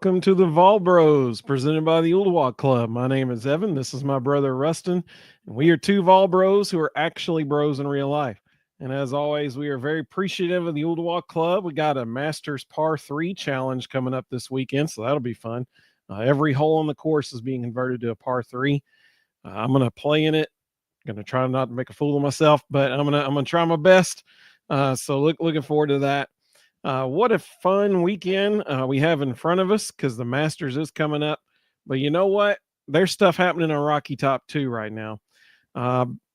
welcome to the Vol Bros, presented by the Ooltewah Club. My name is Evan. This is my brother Rustin, and we are two Vol Bros who are actually bros in real life. And as always, we are very appreciative of the Ooltewah Club. We got a Masters Par 3 challenge coming up this weekend, so that'll be fun. Every hole on the course is being converted to a Par 3. I'm going to play in it. I'm going to try not to make a fool of myself, but I'm gonna try my best. So looking forward to that. What a fun weekend we have in front of us because the Masters is coming up. But you know what? There's stuff happening on Rocky Top too right now.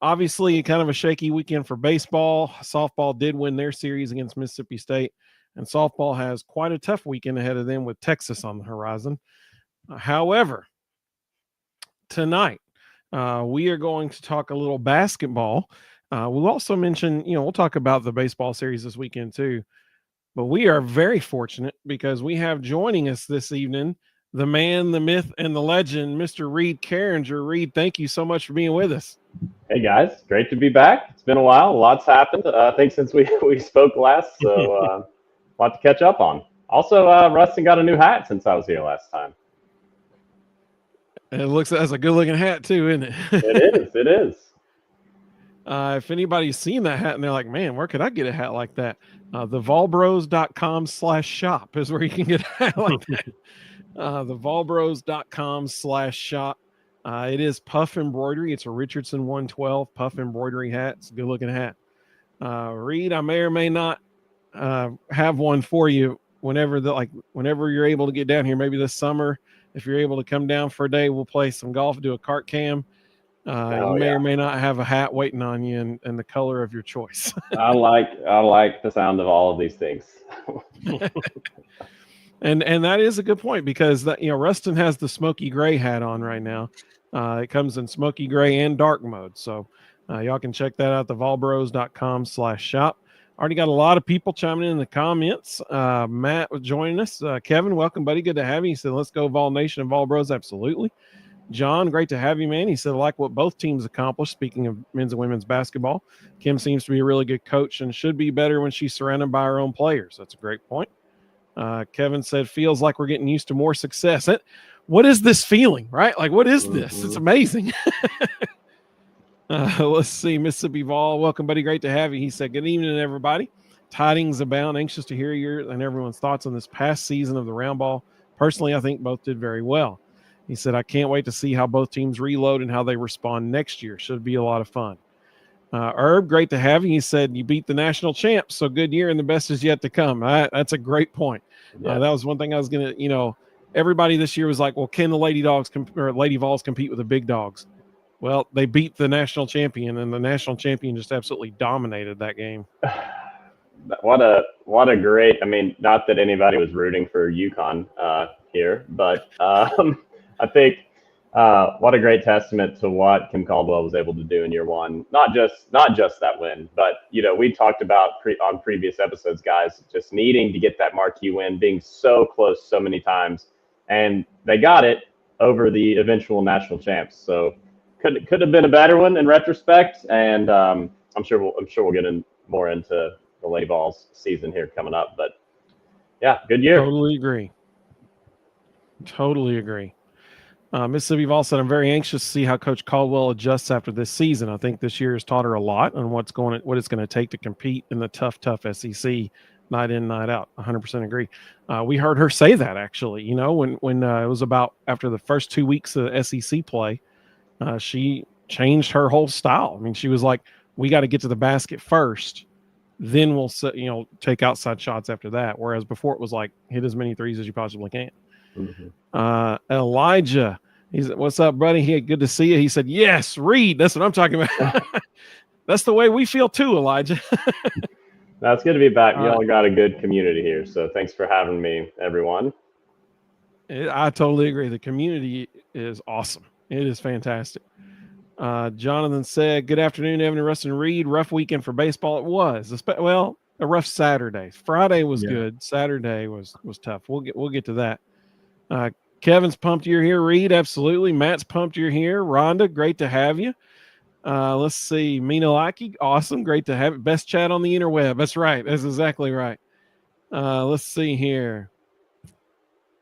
Obviously, kind of a shaky weekend for baseball. Softball did win their series against Mississippi State, and softball has quite a tough weekend ahead of them with Texas on the horizon. However, tonight we are going to talk a little basketball. We'll also mention, we'll talk about the baseball series this weekend too. But we are very fortunate because we have joining us this evening the man, the myth, and the legend, Mr. Reed Carringer. Reed, thank you so much for being with us. Hey guys, great to be back. It's been a while. Lots happened, I think, since we spoke last. So a lot to catch up on. Also, Rustin got a new hat since I was here last time. It looks as a good-looking hat too, isn't it? It is. If anybody's seen that hat and they're like, man, where could I get a hat like that? Thevolbros.com/shop is where you can get a hat like that. Thevolbros.com/shop. It is puff embroidery. It's a Richardson 112 puff embroidery hat. It's a good looking hat. Reed, I may or may not have one for you whenever you're able to get down here, maybe this summer. If you're able to come down for a day, we'll play some golf, do a cart cam. You may or may not have a hat waiting on you in the color of your choice. I like the sound of all of these things. And that is a good point because Rustin has the smoky gray hat on right now. It comes in smoky gray and dark mode. So y'all can check that out, thevolbros.com/shop. Already got a lot of people chiming in the comments. Matt was joining us. Kevin, welcome, buddy. Good to have you. He said, let's go Vol Nation and Vol Bros. Absolutely. John, great to have you, man. He said, I like what both teams accomplished. Speaking of men's and women's basketball, Kim seems to be a really good coach and should be better when she's surrounded by her own players. That's a great point. Kevin said, feels like we're getting used to more success. What is this feeling, right? Like, what is this? It's amazing. Let's see. Mississippi Vol, welcome, buddy. Great to have you. He said, good evening, everybody. Tidings abound. Anxious to hear your and everyone's thoughts on this past season of the round ball. Personally, I think both did very well. He said, I can't wait to see how both teams reload and how they respond next year. Should be a lot of fun. Herb, great to have you. He said, you beat the national champs, so good year and the best is yet to come. That's a great point. Yeah. That was one thing I was going to, everybody this year was like, well, can the Lady Vols compete with the big dogs? Well, they beat the national champion, and the national champion just absolutely dominated that game. What a great, not that anybody was rooting for UConn here, but I think what a great testament to what Kim Caldwell was able to do in year one. Not just that win, but we talked about on previous episodes, guys, just needing to get that marquee win, being so close so many times, and they got it over the eventual national champs. So could have been a better one in retrospect, and I'm sure we'll get more into the Lady Vols season here coming up. But yeah, good year. Totally agree. Mississippi Vol said, I'm very anxious to see how Coach Caldwell adjusts after this season. I think this year has taught her a lot on what it's going to take to compete in the tough SEC night in, night out. 100% agree. We heard her say that actually, when it was about after the first 2 weeks of SEC play, she changed her whole style. She was like, we got to get to the basket first, then we'll take outside shots after that. Whereas before it was like, hit as many threes as you possibly can. Mm-hmm. Elijah, he said, what's up, buddy? Hey, good to see you. He said, yes, Reed. That's what I'm talking about. That's the way we feel too, Elijah. Now it's good to be back. Y'all got a good community here, so thanks for having me, everyone. I totally agree. The community is awesome. It is fantastic. Jonathan said, good afternoon, Evan and Rustin Reed. Rough weekend for baseball. It was. A rough Saturday. Friday was good. Saturday was tough. We'll get to that. Kevin's pumped you're here. Reed, absolutely. Matt's pumped you're here. Rhonda, great to have you. Let's see. Mina Lackey, awesome. Great to have it. Best chat on the interweb. That's right. That's exactly right. Let's see here.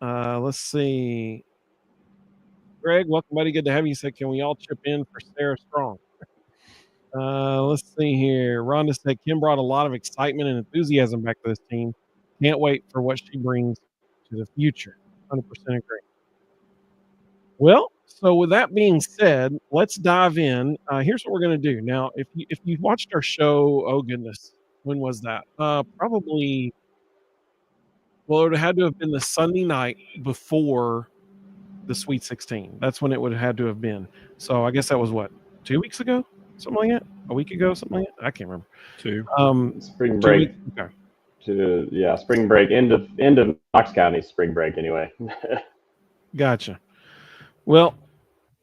Let's see. Greg, welcome, buddy. Good to have you. He said, can we all chip in for Sarah Strong? Let's see here. Rhonda said, Kim brought a lot of excitement and enthusiasm back to this team. Can't wait for what she brings to the future. 100% agree. Well, so with that being said, let's dive in. Here's what we're going to do. Now, if you watched our show, oh goodness, when was that? Probably, well, it would have had to have been the Sunday night before the Sweet 16. That's when it would have had to have been. So I guess that was what, 2 weeks ago, something like that, a week ago, something like that. I can't remember. Spring 2 break. weeks. Okay. Spring break. End of Knox County spring break. Anyway. Gotcha. Well,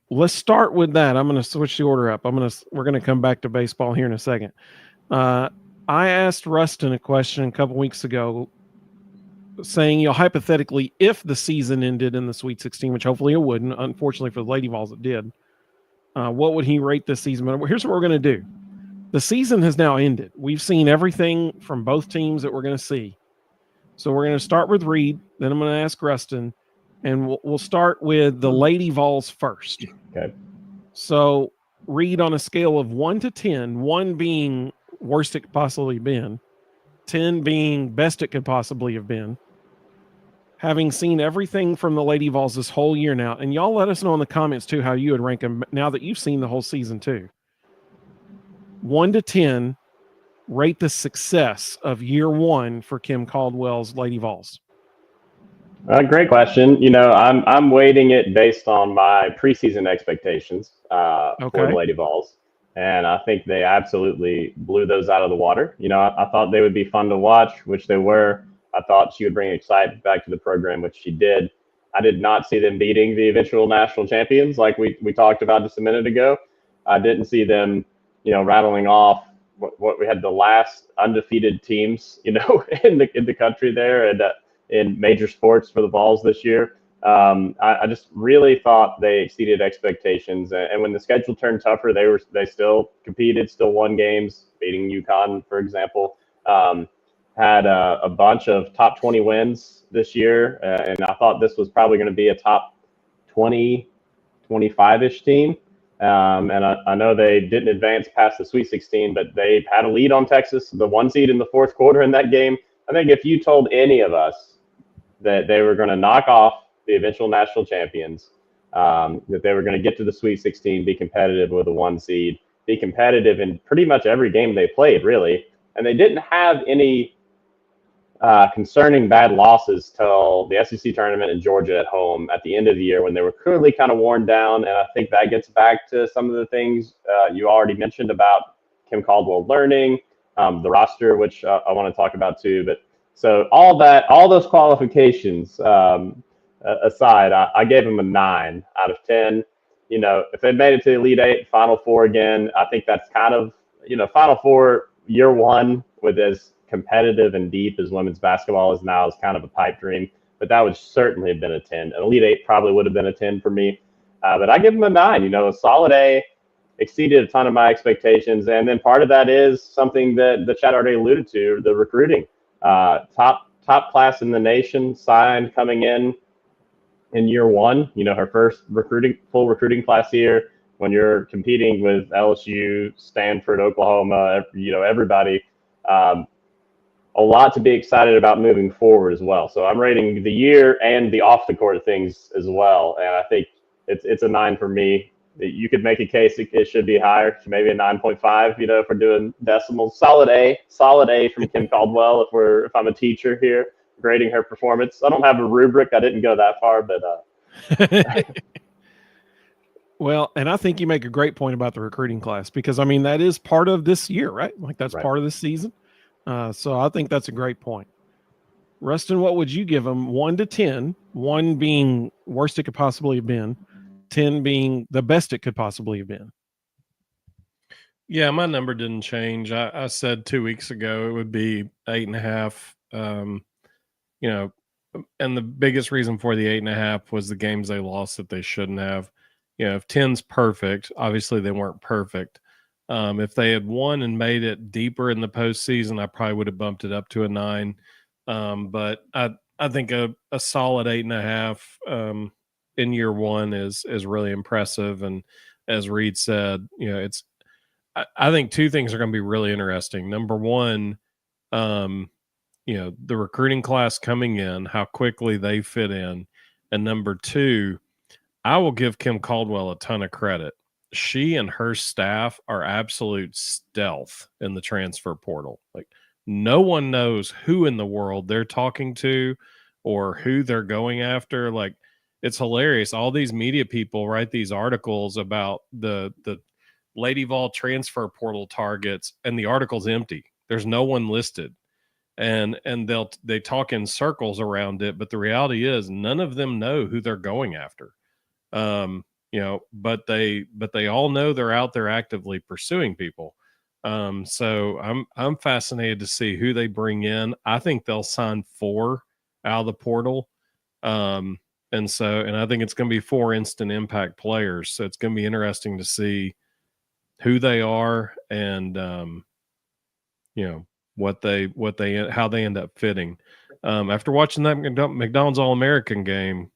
let's start with that. I'm going to switch the order up. We're going to come back to baseball here in a second. I asked Rustin a question a couple weeks ago, saying, hypothetically, if the season ended in the Sweet 16, which hopefully it wouldn't, unfortunately for the Lady Vols, it did. What would he rate this season? But here's what we're going to do. The season has now ended. We've seen everything from both teams that we're going to see. So we're going to start with Reed. Then I'm going to ask Rustin. And we'll start with the Lady Vols first. Okay. So Reed, on a scale of 1 to 10, 1 being worst it could possibly been, 10 being best it could possibly have been, having seen everything from the Lady Vols this whole year now, and y'all let us know in the comments too how you would rank them now that you've seen the whole season too. 1 to 10, rate the success of year 1 for Kim Caldwell's Lady Vols. Great question. I'm weighting it based on my preseason expectations for the Lady Vols, and I think they absolutely blew those out of the water. I thought they would be fun to watch, which they were. I thought she would bring excitement back to the program, which she did. I did not see them beating the eventual national champions like we talked about just a minute ago. I didn't see them, rattling off what we had the last undefeated teams, in the country there, and in major sports for the Vols this year. I just really thought they exceeded expectations. And when the schedule turned tougher, they still competed, still won games, beating UConn, for example. Had a bunch of top 20 wins this year. And I thought this was probably going to be a top 20, 25-ish team. And I know they didn't advance past the Sweet 16, but they had a lead on Texas, the 1 seed in the fourth quarter in that game. I think if you told any of us that they were going to knock off the eventual national champions, that they were going to get to the Sweet 16, be competitive with a 1 seed, be competitive in pretty much every game they played, really. And they didn't have any concerning bad losses till the SEC tournament in Georgia at home at the end of the year when they were clearly kind of worn down. And I think that gets back to some of the things you already mentioned about Kim Caldwell learning, the roster, which I want to talk about too. But so all those qualifications aside, I gave them a 9 out of 10. If they made it to the Elite Eight, Final Four again, I think that's kind of, Final Four year 1 with as competitive and deep as women's basketball is now is kind of a pipe dream. But that would certainly have been a 10. An Elite Eight probably would have been a 10 for me. But I give them a 9. A solid A. Exceeded a ton of my expectations. And then part of that is something that the chat already alluded to, the recruiting. Top class in the nation signed coming in year 1. Her first full recruiting class year. When you're competing with LSU, Stanford, Oklahoma, everybody, a lot to be excited about moving forward as well. So I'm rating the year and the off the court things as well, and I think it's a 9 for me. You could make a case it should be higher, maybe a 9.5. If we're doing decimals, solid A from Kim Caldwell. If I'm a teacher here grading her performance, I don't have a rubric. I didn't go that far, but Well, and I think you make a great point about the recruiting class because that is part of this year, right? Like that's part of this season. So I think that's a great point. Rustin, what would you give them? 1 to 10, 1 being worst it could possibly have been, 10 being the best it could possibly have been. Yeah, my number didn't change. I said 2 weeks ago it would be 8.5. And the biggest reason for the 8.5 was the games they lost that they shouldn't have. If 10's perfect, obviously they weren't perfect. If they had won and made it deeper in the postseason, I probably would have bumped it up to a 9. But I think a solid 8.5 in year one is really impressive. And as Reed said, it's I think two things are going to be really interesting. Number one, the recruiting class coming in, how quickly they fit in, and number two, I will give Kim Caldwell a ton of credit. She and her staff are absolute stealth in the transfer portal. Like, no one knows who in the world they're talking to or who they're going after. Like, it's hilarious. All these media people write these articles about the Lady Vol transfer portal targets, and the article's empty. There's no one listed. And they talk in circles around it, but the reality is none of them know who they're going after. But they all know they're out there actively pursuing people. So I'm fascinated to see who they bring in. I think they'll sign 4 out of the portal. And I think it's going to be 4 instant impact players. So it's going to be interesting to see who they are and, how they end up fitting. After watching that McDonald's All-American game,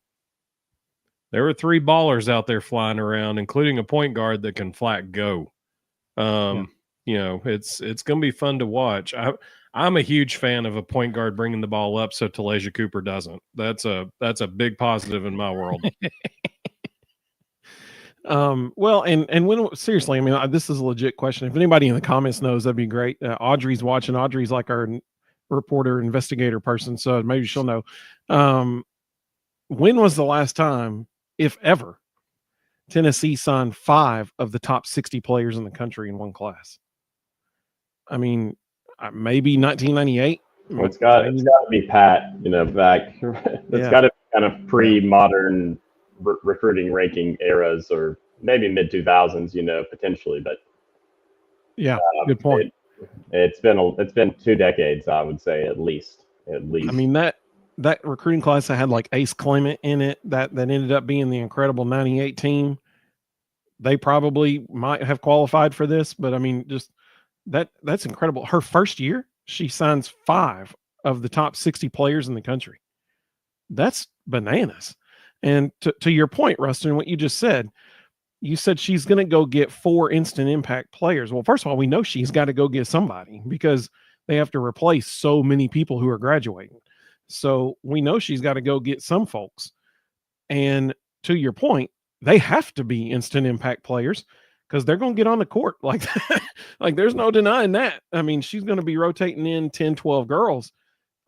there were 3 ballers out there flying around, including a point guard that can flat go. It's going to be fun to watch. I'm a huge fan of a point guard bringing the ball up so Talasia Cooper doesn't. That's a big positive in my world. Well, and when seriously, I mean, this is a legit question. If anybody in the comments knows, that'd be great. Audrey's watching. Audrey's like our reporter, investigator person, so maybe she'll know. When was the last time, if ever, Tennessee signed 5 of the top 60 players in the country in one class? I mean, maybe 1998. Well, it's got to be Pat, back. It's got to be kind of pre-modern recruiting ranking eras, or maybe mid 2000s, potentially. But good point. It's been 2 decades, I would say, at least. I mean, that recruiting class that had like Ace Clement in it, that ended up being the incredible 98 team. They probably might have qualified for this, but I mean, just that's incredible. Her first year, she signs 5 of the top 60 players in the country. That's bananas. And to your point, Rustin, what you just said, you said she's going to go get 4 instant impact players. Well, first of all, we know she's got to go get somebody because they have to replace so many people who are graduating. So we know she's got to go get some folks. And to your point, they have to be instant impact players because they're going to get on the court like that. Like, there's no denying that. I mean, she's going to be rotating in 10, 12 girls.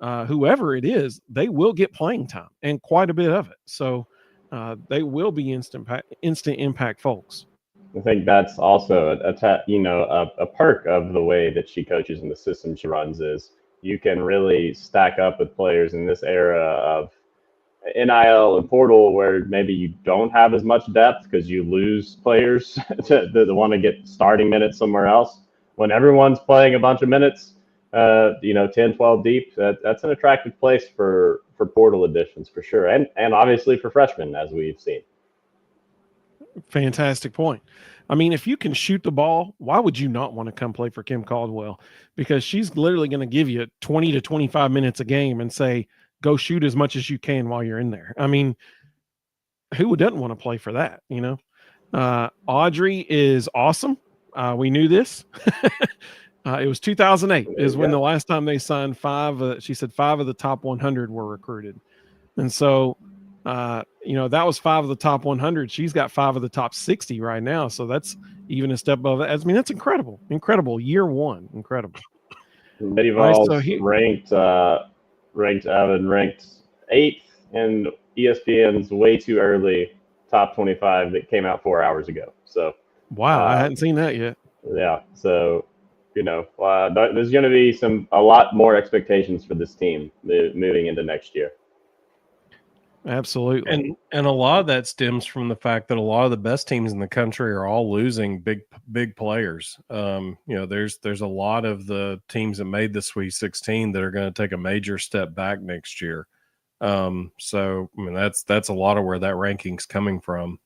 Whoever it is, they will get playing time and quite a bit of it. So they will be instant impact folks. I think that's also a perk of the way that she coaches and the system she runs is you can really stack up with players in this era of NIL and portal where maybe you don't have as much depth because you lose players to want to get starting minutes somewhere else. When everyone's playing a bunch of minutes, 10, 12 deep, that's an attractive place for portal additions for sure. And obviously for freshmen, as we've seen. Fantastic point. I mean, if you can shoot the ball, why would you not want to come play for Kim Caldwell? Because she's literally going to give you 20 to 25 minutes a game and say, go shoot as much as you can while you're in there. I mean, who doesn't want to play for that? Audrey is awesome. We knew this. It was 2008 is when the last time they signed 5. She said 5 of the top 100 were recruited. And so, that was 5 of the top 100. She's got 5 of the top 60 right now. So that's even a step above that. I mean, that's incredible. Incredible. Year 1. Incredible. Lady Vols ranked 8th in ESPN's way too early top 25 that came out 4 hours ago. So, wow, I hadn't seen that yet. Yeah. So, there's going to be a lot more expectations for this team moving into next year. Absolutely. And a lot of that stems from the fact that a lot of the best teams in the country are all losing big players. There's a lot of the teams that made the Sweet 16 that are going to take a major step back next year. So I mean that's a lot of where that ranking's coming from.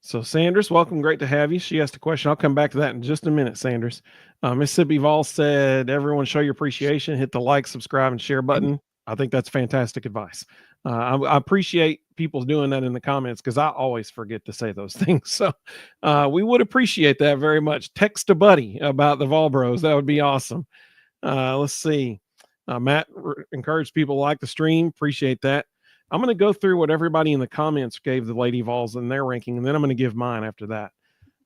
So, Sanders, welcome. Great to have you. She asked a question. I'll come back to that in just a minute, Sanders. Mississippi Vols said, everyone show your appreciation. Hit the like, subscribe, and share button. I think that's fantastic advice. I appreciate people doing that in the comments because I always forget to say those things. So we would appreciate that very much. Text a buddy about the Vol Bros. That would be awesome. Let's see. Matt encouraged people to like the stream. Appreciate that. I'm going to go through what everybody in the comments gave the Lady Vols in their ranking, and then I'm going to give mine after that.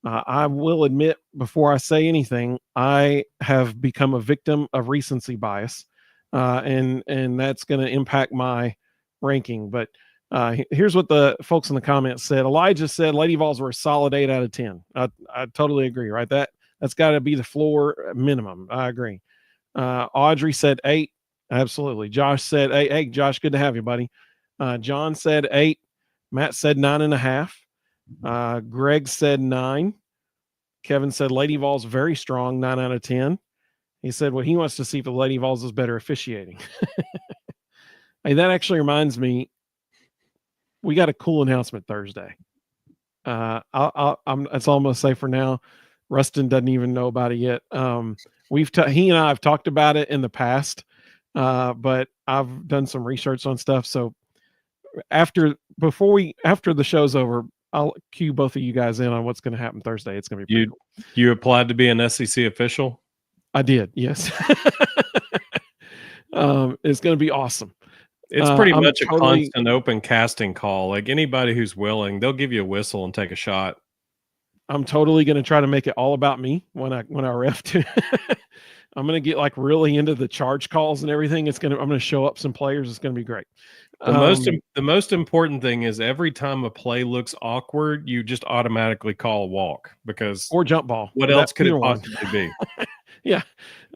I will admit, before I say anything, I have become a victim of recency bias, and that's going to impact my ranking. But here's what the folks in the comments said. Elijah said Lady Vols were a solid 8 out of 10. I totally agree, right? That's got to be the floor minimum. I agree. Audrey said 8. Absolutely. Josh said 8. Hey, Josh, good to have you, buddy. John said 8. Matt said 9.5. Greg said 9. Kevin said Lady Vols very strong, 9 out of 10. He said what he wants to see for the Lady Vols is better officiating. Hey, that actually reminds me, we got a cool announcement Thursday. That's all I'm going to say for now. Rustin doesn't even know about it yet. He and I have talked about it in the past, but I've done some research on stuff. So after the show's over, I'll cue both of you guys in on what's going to happen Thursday. It's going to be pretty cool. You applied to be an SEC official? I did, yes. It's going to be awesome. It's pretty much a constant open casting call. Like anybody who's willing, they'll give you a whistle and take a shot. I'm totally going to try to make it all about me when I ref too. I'm going to get like really into the charge calls and everything. I'm going to show up some players. It's going to be great. The most important thing is every time a play looks awkward, you just automatically call a walk or jump ball. What else could it possibly be? Yeah.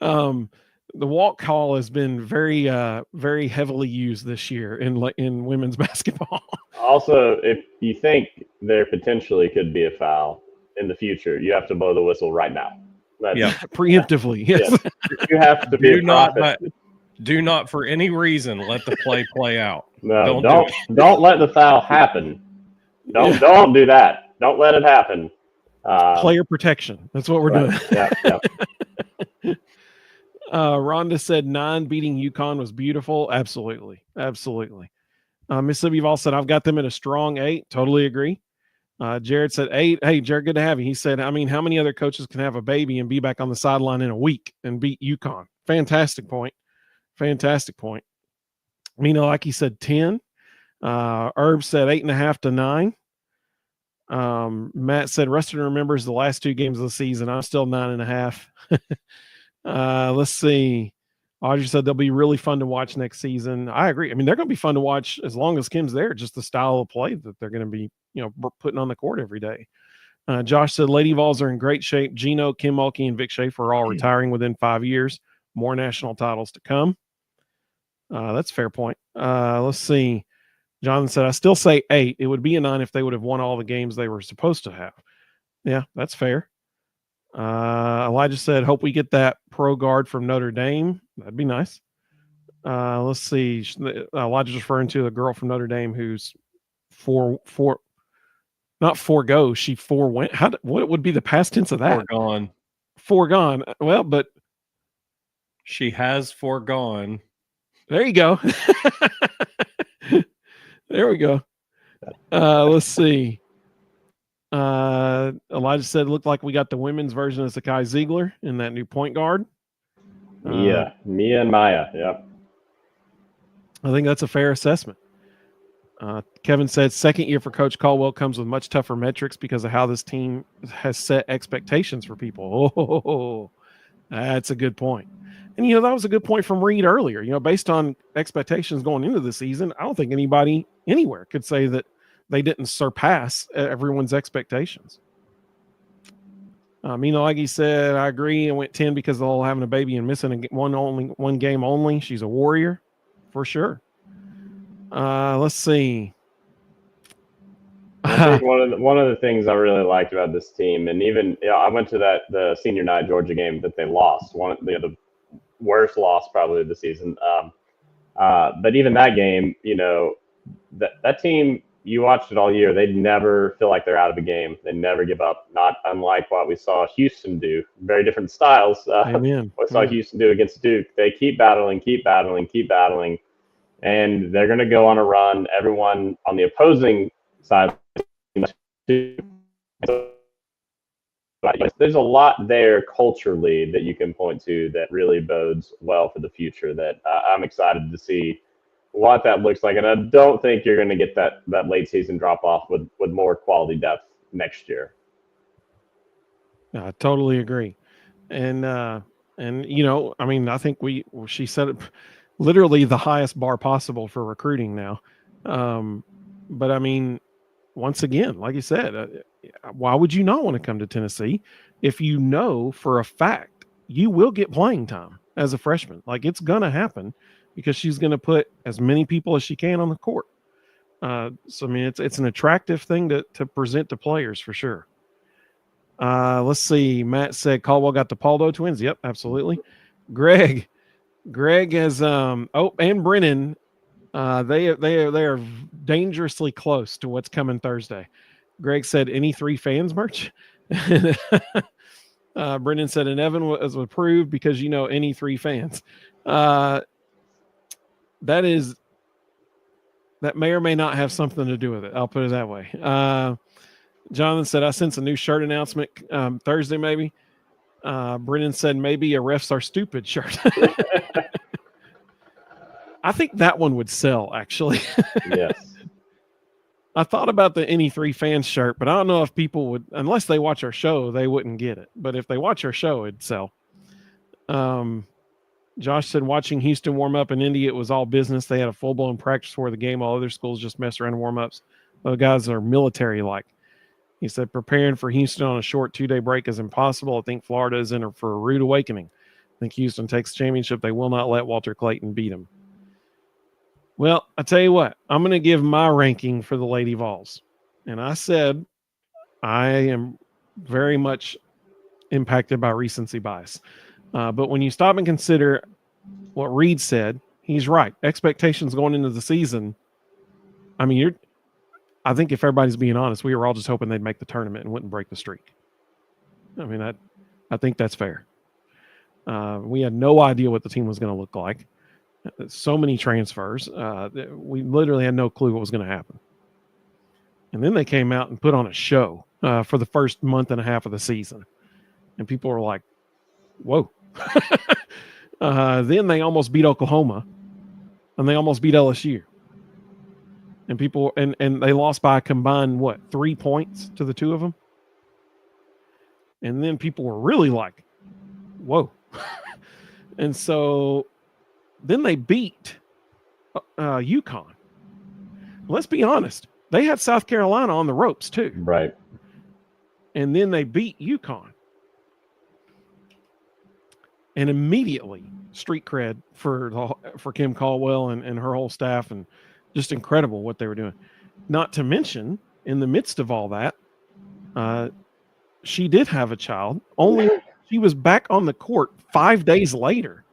The walk call has been very, very heavily used this year in women's basketball. Also, if you think there potentially could be a foul in the future, you have to blow the whistle right now. Preemptively. Yes. You have to be do not for any reason let the play out. No, don't let the foul happen. Don't do that. Don't let it happen. Player protection. That's what we're doing. Yeah. Rhonda said 9 beating UConn was beautiful. Absolutely. Mississippi Vols said I've got them at a strong 8. Totally agree. Jared said 8. Hey, Jared, good to have you. He said, I mean, how many other coaches can have a baby and be back on the sideline in a week and beat UConn? Fantastic point. Mina, like he said, 10. Herb said 8.5 to 9. Matt said Rustin remembers the last 2 games of the season. I'm still 9.5. Let's see. Audrey said they'll be really fun to watch next season. I agree. I mean, they're going to be fun to watch as long as Kim's there. Just the style of play that they're going to be, putting on the court every day. Josh said Lady Vols are in great shape. Gino, Kim Mulkey, and Vic Schaefer are all retiring within 5 years. More national titles to come. That's a fair point. Let's see. Jonathan said, I still say 8. It would be a 9 if they would have won all the games they were supposed to have. Yeah, that's fair. Elijah said, hope we get that pro guard from Notre Dame. That'd be nice. Let's see. Elijah's referring to the girl from Notre Dame who's not forego. She forewent. What would be the past tense of that? Foregone. Well, but she has foregone. There you go. There we go. Let's see. Elijah said it looked like we got the women's version of Sakai Ziegler in that new point guard. Mia and Maya. Yep. I think that's a fair assessment. Kevin said second year for Coach Caldwell comes with much tougher metrics because of how this team has set expectations for people. Oh, that's a good point. And, that was a good point from Reed earlier. Based on expectations going into the season, I don't think anybody anywhere could say that they didn't surpass everyone's expectations. Mina Leggy said, I agree. I went 10 because of the whole having a baby and missing one game only. She's a warrior for sure. Let's see. I think one of the things I really liked about this team, and even I went to the senior night Georgia game that they lost, the worst loss probably of the season. But even that game, that team, you watched it all year. They never feel like they're out of the game. They never give up. Not unlike what we saw Houston do. Very different styles. Amen. What we saw Houston do against Duke. They keep battling, and they're going to go on a run. Everyone on the opposing side. There's a lot there culturally that you can point to that really bodes well for the future. That I'm excited to see what that looks like, and I don't think you're going to get that late season drop off with more quality depth next year. I totally agree, and you know, I mean, I think she set it literally the highest bar possible for recruiting now, but I mean, once again, like you said, why would you not want to come to Tennessee if you know for a fact you will get playing time as a freshman? Like, it's going to happen because she's going to put as many people as she can on the court. So, I mean, it's an attractive thing to present to players for sure. Let's see. Matt said Caldwell got the Paldo twins. Yep, absolutely. Greg has, and Brennan, they are dangerously close to what's coming Thursday. Greg said, any 3 fans merch? Brendan said, and Evan was approved because, you know, any 3 fans. That may or may not have something to do with it. I'll put it that way. Jonathan said, I sense a new shirt announcement Thursday, maybe. Brendan said, maybe a refs are stupid shirt. I think that one would sell, actually. Yes. I thought about the any 3 fans shirt, but I don't know if people would, unless they watch our show, they wouldn't get it. But if they watch our show, it'd sell. Josh said, watching Houston warm up in Indy, it was all business. They had a full-blown practice for the game. All other schools just mess around and warm-ups. The guys are military-like. He said, preparing for Houston on a short 2-day break is impossible. I think Florida is in for a rude awakening. I think Houston takes the championship. They will not let Walter Clayton beat them. Well, I tell you what, I'm going to give my ranking for the Lady Vols. And I said I am very much impacted by recency bias. But when you stop and consider what Reed said, he's right. Expectations going into the season, I mean, I think if everybody's being honest, we were all just hoping they'd make the tournament and wouldn't break the streak. I mean, I think that's fair. We had no idea what the team was going to look like. So many transfers. We literally had no clue what was going to happen. And then they came out and put on a show for the first month and a half of the season. And people were like, whoa. Then they almost beat Oklahoma. And they almost beat LSU. And people and they lost by a combined, 3 points to the 2 of them? And then people were really like, whoa. And so then they beat UConn. Let's be honest. They had South Carolina on the ropes too. Right. And then they beat UConn. And immediately street cred for Kim Caldwell and her whole staff, and just incredible what they were doing. Not to mention, in the midst of all that, she did have a child. Only she was back on the court 5 days later.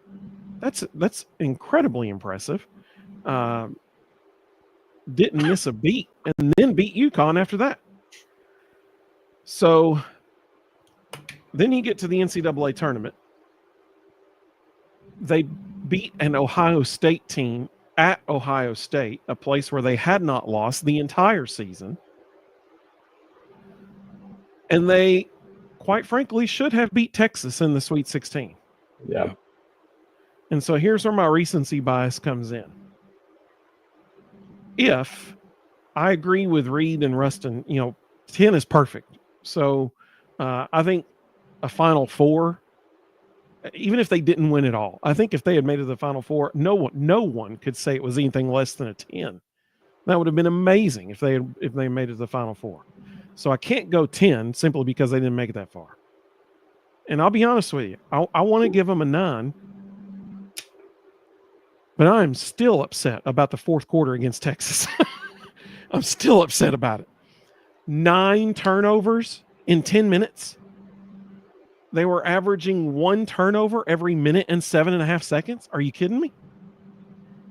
That's incredibly impressive. Didn't miss a beat, and then beat UConn after that. So then you get to the NCAA tournament. They beat an Ohio State team at Ohio State, a place where they had not lost the entire season. And they, quite frankly, should have beat Texas in the Sweet 16. Yeah. And so here's where my recency bias comes in. If I agree with Reed and Rustin, 10 is perfect. So I think a Final Four, even if they didn't win it all, I think if they had made it to the Final Four, no one could say it was anything less than a 10. That would have been amazing if they made it to the Final Four. So I can't go 10 simply because they didn't make it that far. And I'll be honest with you, I want to give them a 9, but I'm still upset about the fourth quarter against Texas. I'm still upset about it. 9 turnovers in 10 minutes. They were averaging 1 turnover every minute and 7.5 seconds. Are you kidding me?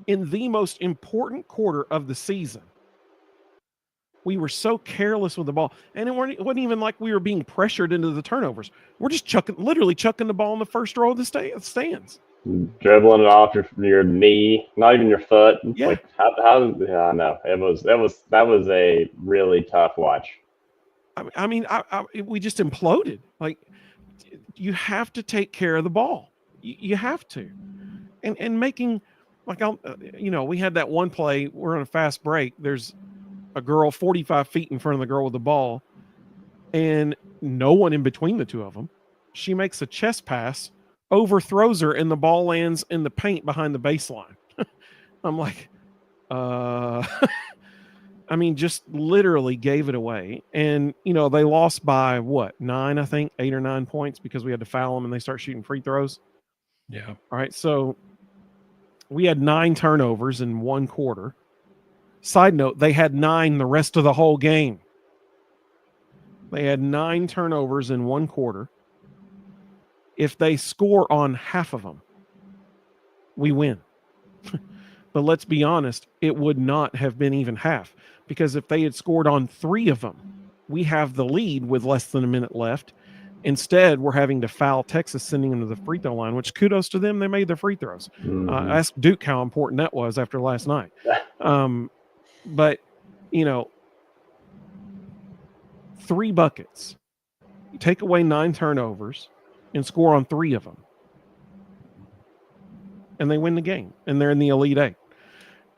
In the most important quarter of the season, We were so careless with the ball, and it wasn't even like we were being pressured into the turnovers. We're just literally chucking the ball in the first row of the stands, dribbling it off your knee, not even your foot. Yeah. Like how I know that was a really tough watch. I mean, we just imploded. Like, you have to take care of the ball. You have to, and making like we had that one play. We're on a fast break. There's a girl 45 feet in front of the girl with the ball, and no one in between the two of them. She makes a chest pass, overthrows her, and the ball lands in the paint behind the baseline. I'm like, I mean, just literally gave it away. And, they lost by what, 9, I think, 8 or 9 points because we had to foul them and they start shooting free throws. Yeah. All right. So we had 9 turnovers in one quarter. Side note, they had 9 the rest of the whole game. They had 9 turnovers in one quarter. If they score on half of them, we win. But let's be honest, it would not have been even half, because if they had scored on 3 of them, we have the lead with less than a minute left. Instead, we're having to foul Texas, sending them to the free throw line, which kudos to them. They made their free throws. Ask Duke how important that was after last night. But, 3 buckets. You take away 9 turnovers and score on 3 of them, and they win the game, and they're in the Elite 8.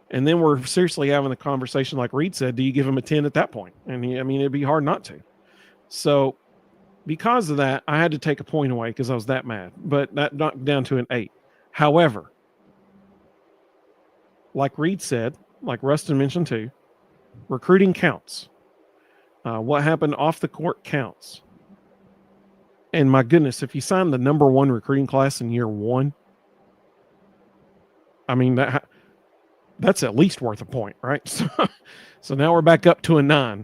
And then we're seriously having the conversation, like Reed said, do you give them a 10 at that point? And it'd be hard not to. So because of that, I had to take a point away because I was that mad. But that knocked down to an 8. However, like Reed said, like Rustin mentioned too, recruiting counts. What happened off the court counts. And my goodness, if you sign the number 1 recruiting class in year 1, I mean, that's at least worth a point, right? So now we're back up to a 9.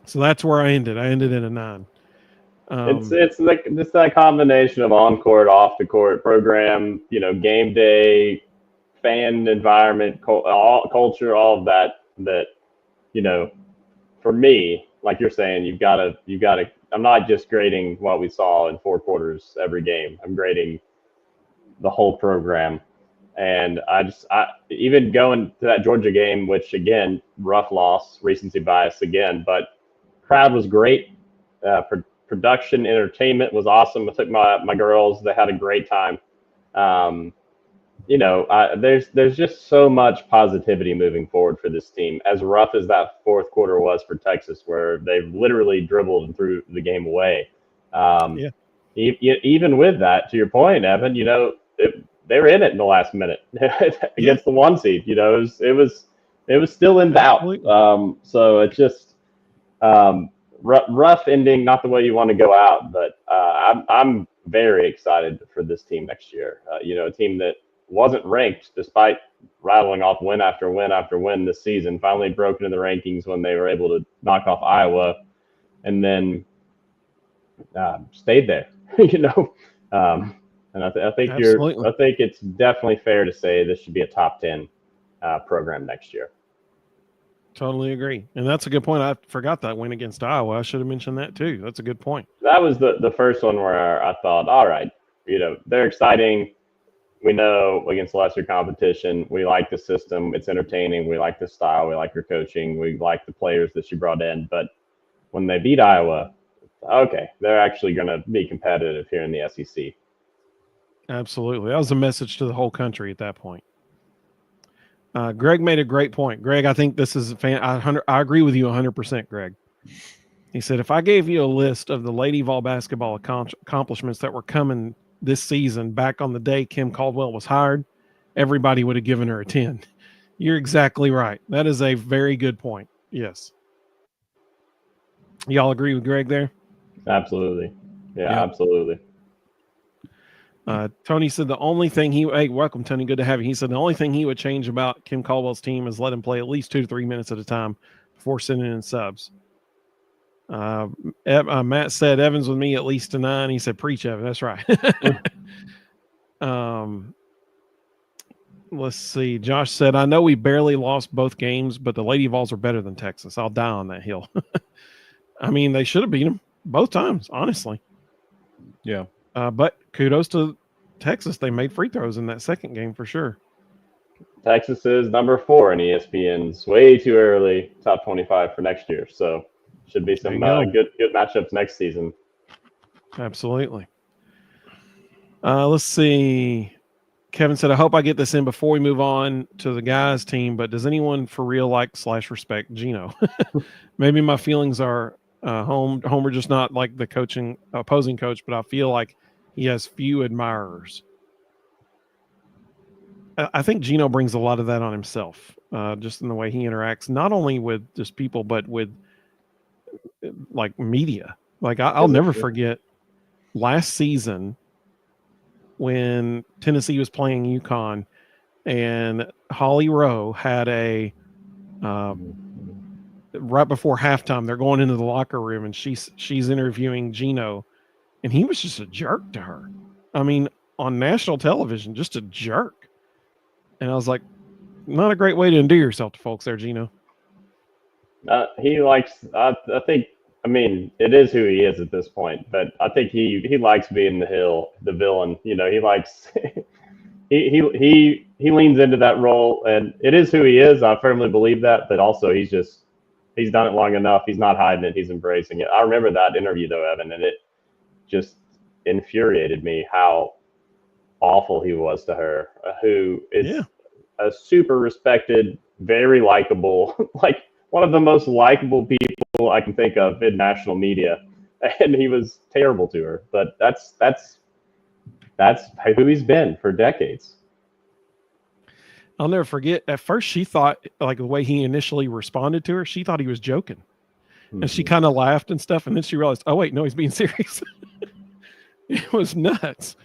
So that's where I ended. I ended at a 9. It's like just that combination of on court, off the court program, game day, fan environment, culture, all of that. That for me, like you're saying, you've got to. I'm not just grading what we saw in 4 quarters every game. I'm grading the whole program. And I even going to that Georgia game, which again, rough loss, recency bias again, but crowd was great. Production, entertainment was awesome. I took my girls; they had a great time. There's just so much positivity moving forward for this team. As rough as that 4th quarter was for Texas, where they literally dribbled and threw the game away. Even with that, to your point, Evan, they were in it in the last minute against the 1 seed. It was still in doubt. So it's just rough ending, not the way you want to go out. But I'm very excited for this team next year. A team that wasn't ranked despite rattling off win after win after win this season, finally broke into the rankings when they were able to knock off Iowa, and then stayed there. And I think it's definitely fair to say this should be a top 10 program next year. Totally agree. And that's a good point. I forgot that win against Iowa. I should have mentioned that too. That's a good point. That was the first one where I thought, all right, they're exciting. We know against lesser competition, we like the system. It's entertaining. We like the style. We like your coaching. We like the players that you brought in. But when they beat Iowa, okay, they're actually going to be competitive here in the SEC. Absolutely. That was a message to the whole country at that point. Greg made a great point. Greg, I think this is I agree with you 100%, Greg. He said, if I gave you a list of the Lady Vol basketball accomplishments that were coming this season back on the day Kim Caldwell was hired, everybody would have given her a 10. You're exactly right. That is a very good point. Yes. Y'all agree with Greg there? Absolutely. Yeah. Absolutely. Tony said the only thing hey, welcome, Tony. Good to have you. He said the only thing he would change about Kim Caldwell's team is let him play at least 2 to 3 minutes at a time before sending in subs. Matt said Evans with me at least a 9. He said, preach, Evan. That's right. Let's see. Josh said, I know we barely lost both games, but the Lady Vols are better than Texas. I'll die on that hill. I mean, they should have beat them both times, honestly. Yeah. But kudos to Texas. They made free throws in that second game for sure. Texas is number 4 in ESPN's way too early top 25 for next year. So should be some good matchups next season. Absolutely. Let's see. Kevin said, I hope I get this in before we move on to the guys team, but does anyone for real like/respect Gino? Maybe my feelings are Homer just not like the opposing coach, but I feel like he has few admirers. I think Gino brings a lot of that on himself, just in the way he interacts, not only with just people, but with like media. Like I'll never forget last season when Tennessee was playing UConn and Holly Rowe had right before halftime, they're going into the locker room and she's interviewing Gino, and he was just a jerk to her. I mean, on national television, just a jerk. And I was like, not a great way to endear yourself to folks there, Gino. He likes, I think, I mean, it is who he is at this point, but I think he likes being the villain. You know, he likes, he leans into that role, and it is who he is. I firmly believe that, but also he's done it long enough. He's not hiding it. He's embracing it. I remember that interview though, Evan, and it just infuriated me how awful he was to her, who is a super respected, very likable, like one of the most likable people I can think of in national media, and he was terrible to her. But that's who he's been for decades. I'll never forget. At first, she thought, like the way he initially responded to her, she thought he was joking, and she kind of laughed and stuff. And then she realized, oh wait, no, he's being serious. It was nuts.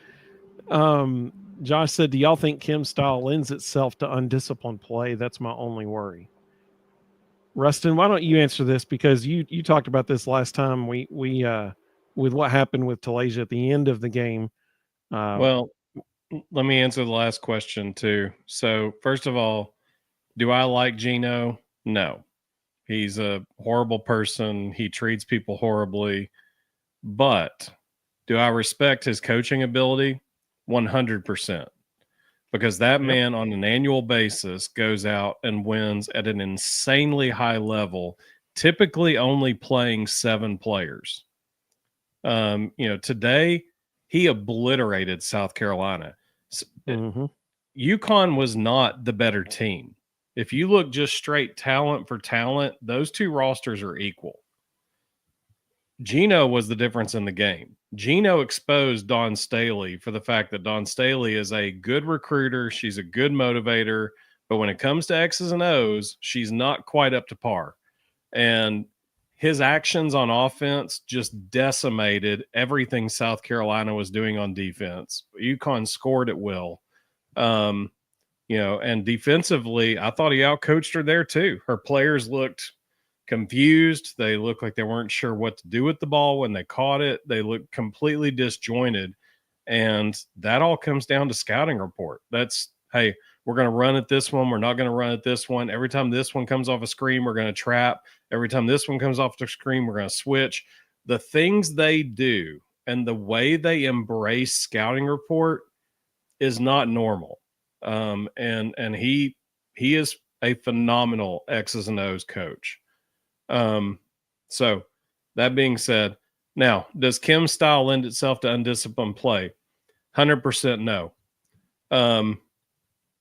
Josh said, do y'all think Kim's style lends itself to undisciplined play? That's my only worry. Rustin, why don't you answer this, because you talked about this last time we with what happened with Talasia at the end of the game. Well, let me answer the last question too. So first of all, do I like Gino? No. He's a horrible person. He treats people horribly. But do I respect his coaching ability? 100%. Because that man on an annual basis goes out and wins at an insanely high level, typically only playing 7 players. Today he obliterated South Carolina. UConn was not the better team. If you look just straight talent for talent, those two rosters are equal. Gino was the difference in the game. Gino exposed Dawn Staley for the fact that Dawn Staley is a good recruiter. She's a good motivator. But when it comes to X's and O's, she's not quite up to par. And his actions on offense just decimated everything South Carolina was doing on defense. UConn scored at will. And defensively, I thought he outcoached her there too. Her players looked confused. They looked like they weren't sure what to do with the ball when they caught it. They looked completely disjointed. And that all comes down to scouting report. That's, hey, we're going to run at this one. We're not going to run at this one. Every time this one comes off a screen, we're going to trap. Every time this one comes off the screen, we're going to switch. The things they do and the way they embrace scouting report is not normal. And he is a phenomenal X's and O's coach. So that being said, now, does Kim's style lend itself to undisciplined play? 100% no.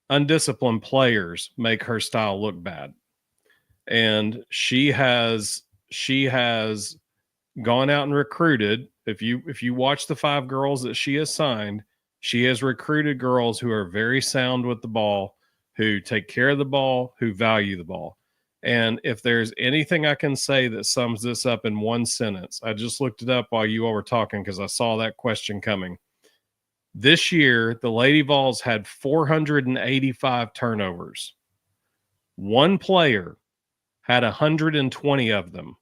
Undisciplined players make her style look bad. And she has gone out and recruited. If you watch the 5 girls that she has signed, she has recruited girls who are very sound with the ball, who take care of the ball, who value the ball. And if there's anything I can say that sums this up in one sentence, I just looked it up while you all were talking because I saw that question coming. This year, the Lady Vols had 485 turnovers. One player had 120 of them.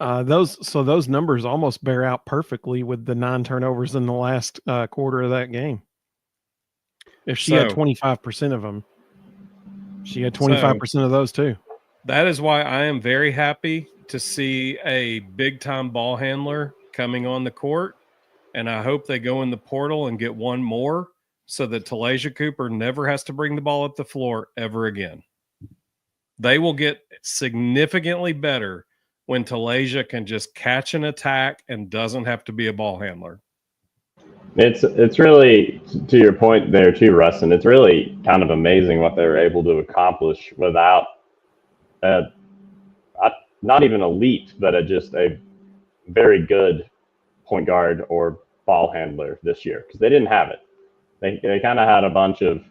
Those numbers almost bear out perfectly with the 9 turnovers in the last quarter of that game. If she had 25% of them, she had 25% of those too. That is why I am very happy to see a big-time ball handler coming on the court, and I hope they go in the portal and get one more so that Talasia Cooper never has to bring the ball up the floor ever again. They will get significantly better when Talasia can just catch an attack and doesn't have to be a ball handler. It's really, to your point there too, Rustin, it's really kind of amazing what they were able to accomplish without not even elite, but just a very good point guard or ball handler this year, because they didn't have it. They kind of had a bunch of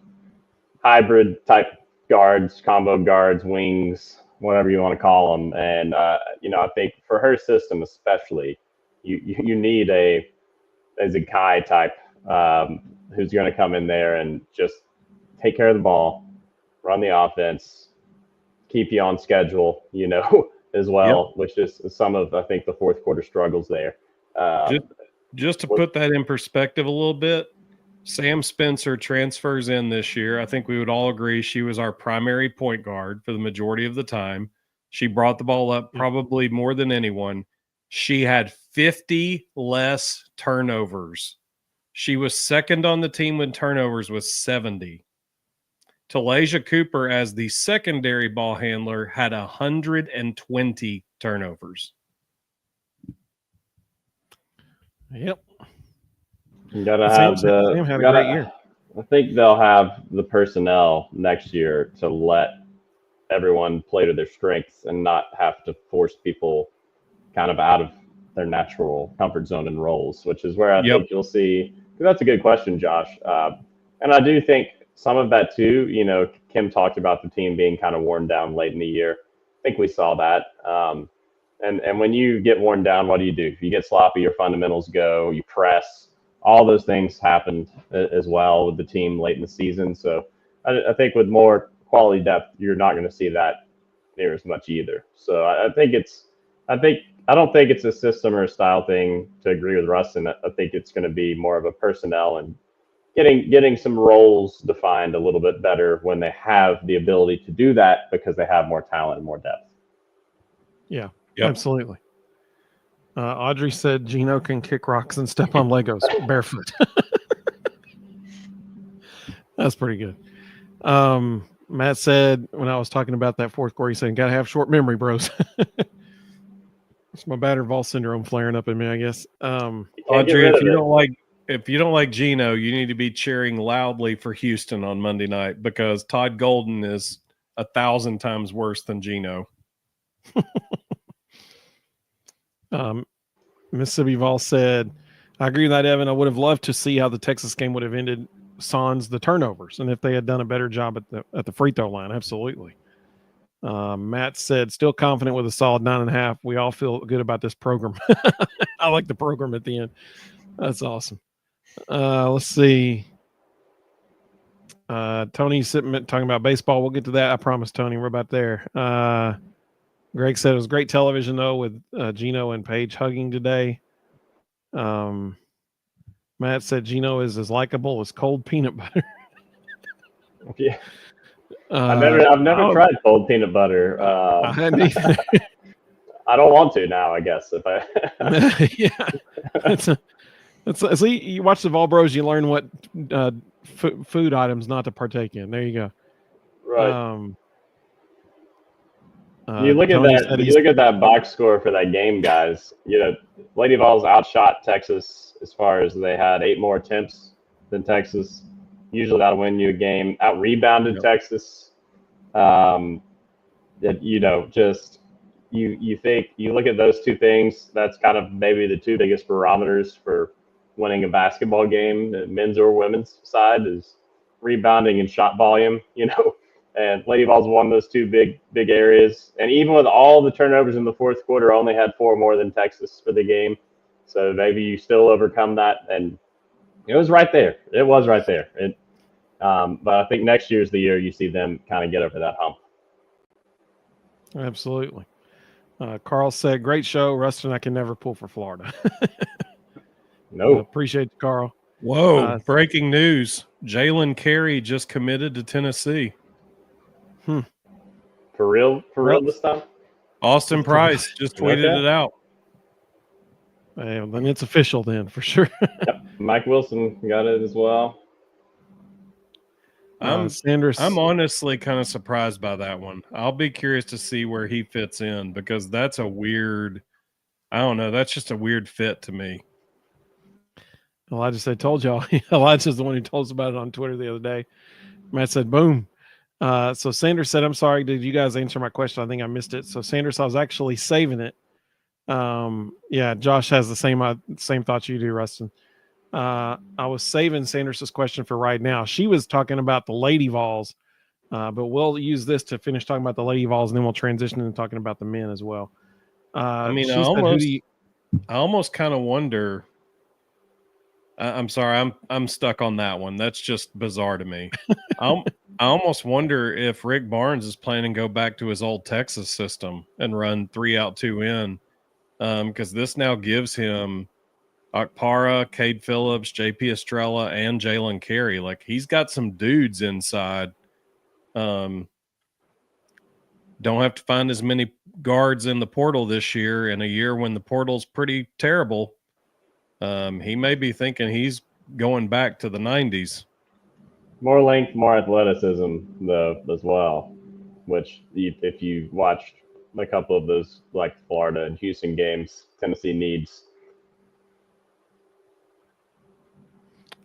hybrid type guards, combo guards, wings, whatever you want to call them. And, I think for her system especially, you need a Zakai type who's going to come in there and just take care of the ball, run the offense, keep you on schedule, as well, yep. Which is some of, I think, the fourth quarter struggles there. Just to put that in perspective a little bit, Sam Spencer transfers in this year. I think we would all agree she was our primary point guard for the majority of the time. She brought the ball up probably more than anyone. She had 50 less turnovers. She was second on the team with turnovers with 70. Talasia Cooper, as the secondary ball handler, had 120 turnovers. Yep. You gotta have Sam had a great year. I think they'll have the personnel next year to let everyone play to their strengths and not have to force people kind of out of their natural comfort zone and roles, which is where I think you'll see. That's a good question, Josh. And I do think some of that too, Kim talked about the team being kind of worn down late in the year. I think we saw that. And when you get worn down, what do? If you get sloppy, your fundamentals go, you press, all those things happened as well with the team late in the season. So I think with more quality depth, you're not going to see that near as much either. So I don't think it's a system or a style thing, to agree with Rustin. I think it's going to be more of a personnel and getting some roles defined a little bit better when they have the ability to do that, because they have more talent and more depth. Yeah, absolutely. Audrey said Gino can kick rocks and step on Legos barefoot. That's pretty good. Matt said, when I was talking about that fourth quarter, he said, "Got to have short memory, bros." It's my battered Vol syndrome flaring up in me, I guess. Audrey, if you don't like Gino, you need to be cheering loudly for Houston on Monday night, because Todd Golden is 1,000 times worse than Gino. Mississippi Vol said, "I agree with that, Evan. I would have loved to see how the Texas game would have ended sans the turnovers, and if they had done a better job at the free throw line." Absolutely. Matt said, "Still confident with a solid 9.5. We all feel good about this program." I like the program at the end. That's awesome. Let's see. Tony's talking about baseball. We'll get to that. I promise, Tony. We're about there. Greg said it was great television, though, with Gino and Paige hugging today. Matt said Gino is as likable as cold peanut butter. Yeah. I've never tried cold peanut butter. I hadn't either. I don't want to now, I guess. If I so you watch the Vol Bros, you learn what food items not to partake in. There you go. Right. You look at that box score for that game, guys. Lady Vols outshot Texas as far as they had 8 more attempts than Texas. Usually that'll win you a game. Out rebounded Texas. You think, you look at those two things, that's kind of maybe the two biggest barometers for winning a basketball game, men's or women's side, is rebounding and shot volume, and Lady Vols won those two big areas. And even with all the turnovers in the fourth quarter, only had 4 more than Texas for the game. So maybe you still overcome that. And it was right there. It was right there. But I think next year's the year you see them kind of get over that hump. Absolutely. Carl said, "Great show, Rustin. I can never pull for Florida." No, Appreciate you, Carl. Whoa! Breaking news: Jalen Carey just committed to Tennessee. for real this time. Austin Price just tweeted it out. Then it's official, then for sure. Yep, Mike Wilson got it as well. Sanders. I'm honestly kind of surprised by that one. I'll be curious to see where he fits in because that's a weird. I don't know. That's just a weird fit to me. Elijah said, "Told y'all." Elijah's the one who told us about it on Twitter the other day. Matt said, "Boom." So Sanders said, "I'm sorry. Did you guys answer my question? I think I missed it." So Sanders, I was actually saving it. Yeah, Josh has the same thoughts you do, Rustin. I was saving Sanders's question for right now. She was talking about the Lady Vols, but we'll use this to finish talking about the Lady Vols, and then we'll transition into talking about the men as well. I mean, I almost kind of wonder. I'm sorry, I'm stuck on that one. That's just bizarre to me. I almost wonder if Rick Barnes is planning to go back to his old Texas system and run 3 out, 2 in, because this now gives him Okpara, Cade Phillips, JP Estrella, and Jalen Carey. Like, he's got some dudes inside. Don't have to find as many guards in the portal this year, in a year when the portal's pretty terrible. He may be thinking he's going back to the 90s. More length, more athleticism, though, as well. Which, if you watched a couple of those, like Florida and Houston games, Tennessee needs.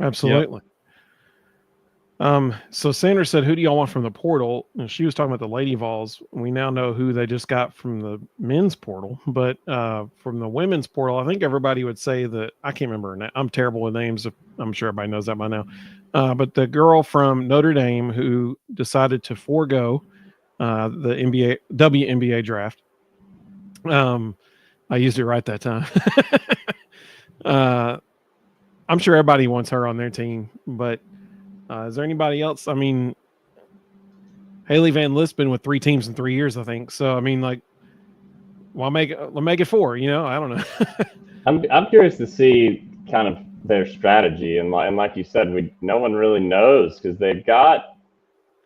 Absolutely. Yep. So Sanders said, "Who do y'all want from the portal?" And she was talking about the Lady Vols. We now know who they just got from the men's portal, but from the women's portal, I think everybody would say that I can't remember her name. I'm terrible with names. I'm sure everybody knows that by now. But the girl from Notre Dame who decided to forego the WNBA draft. I used it right that time. I'm sure everybody wants her on their team, but is there anybody else? I mean, Haley Van List's been with 3 teams in 3 years, I think. So, I mean, like, why make it 4? You know, I don't know. I'm curious to see kind of their strategy, and like you said, no one really knows because they've got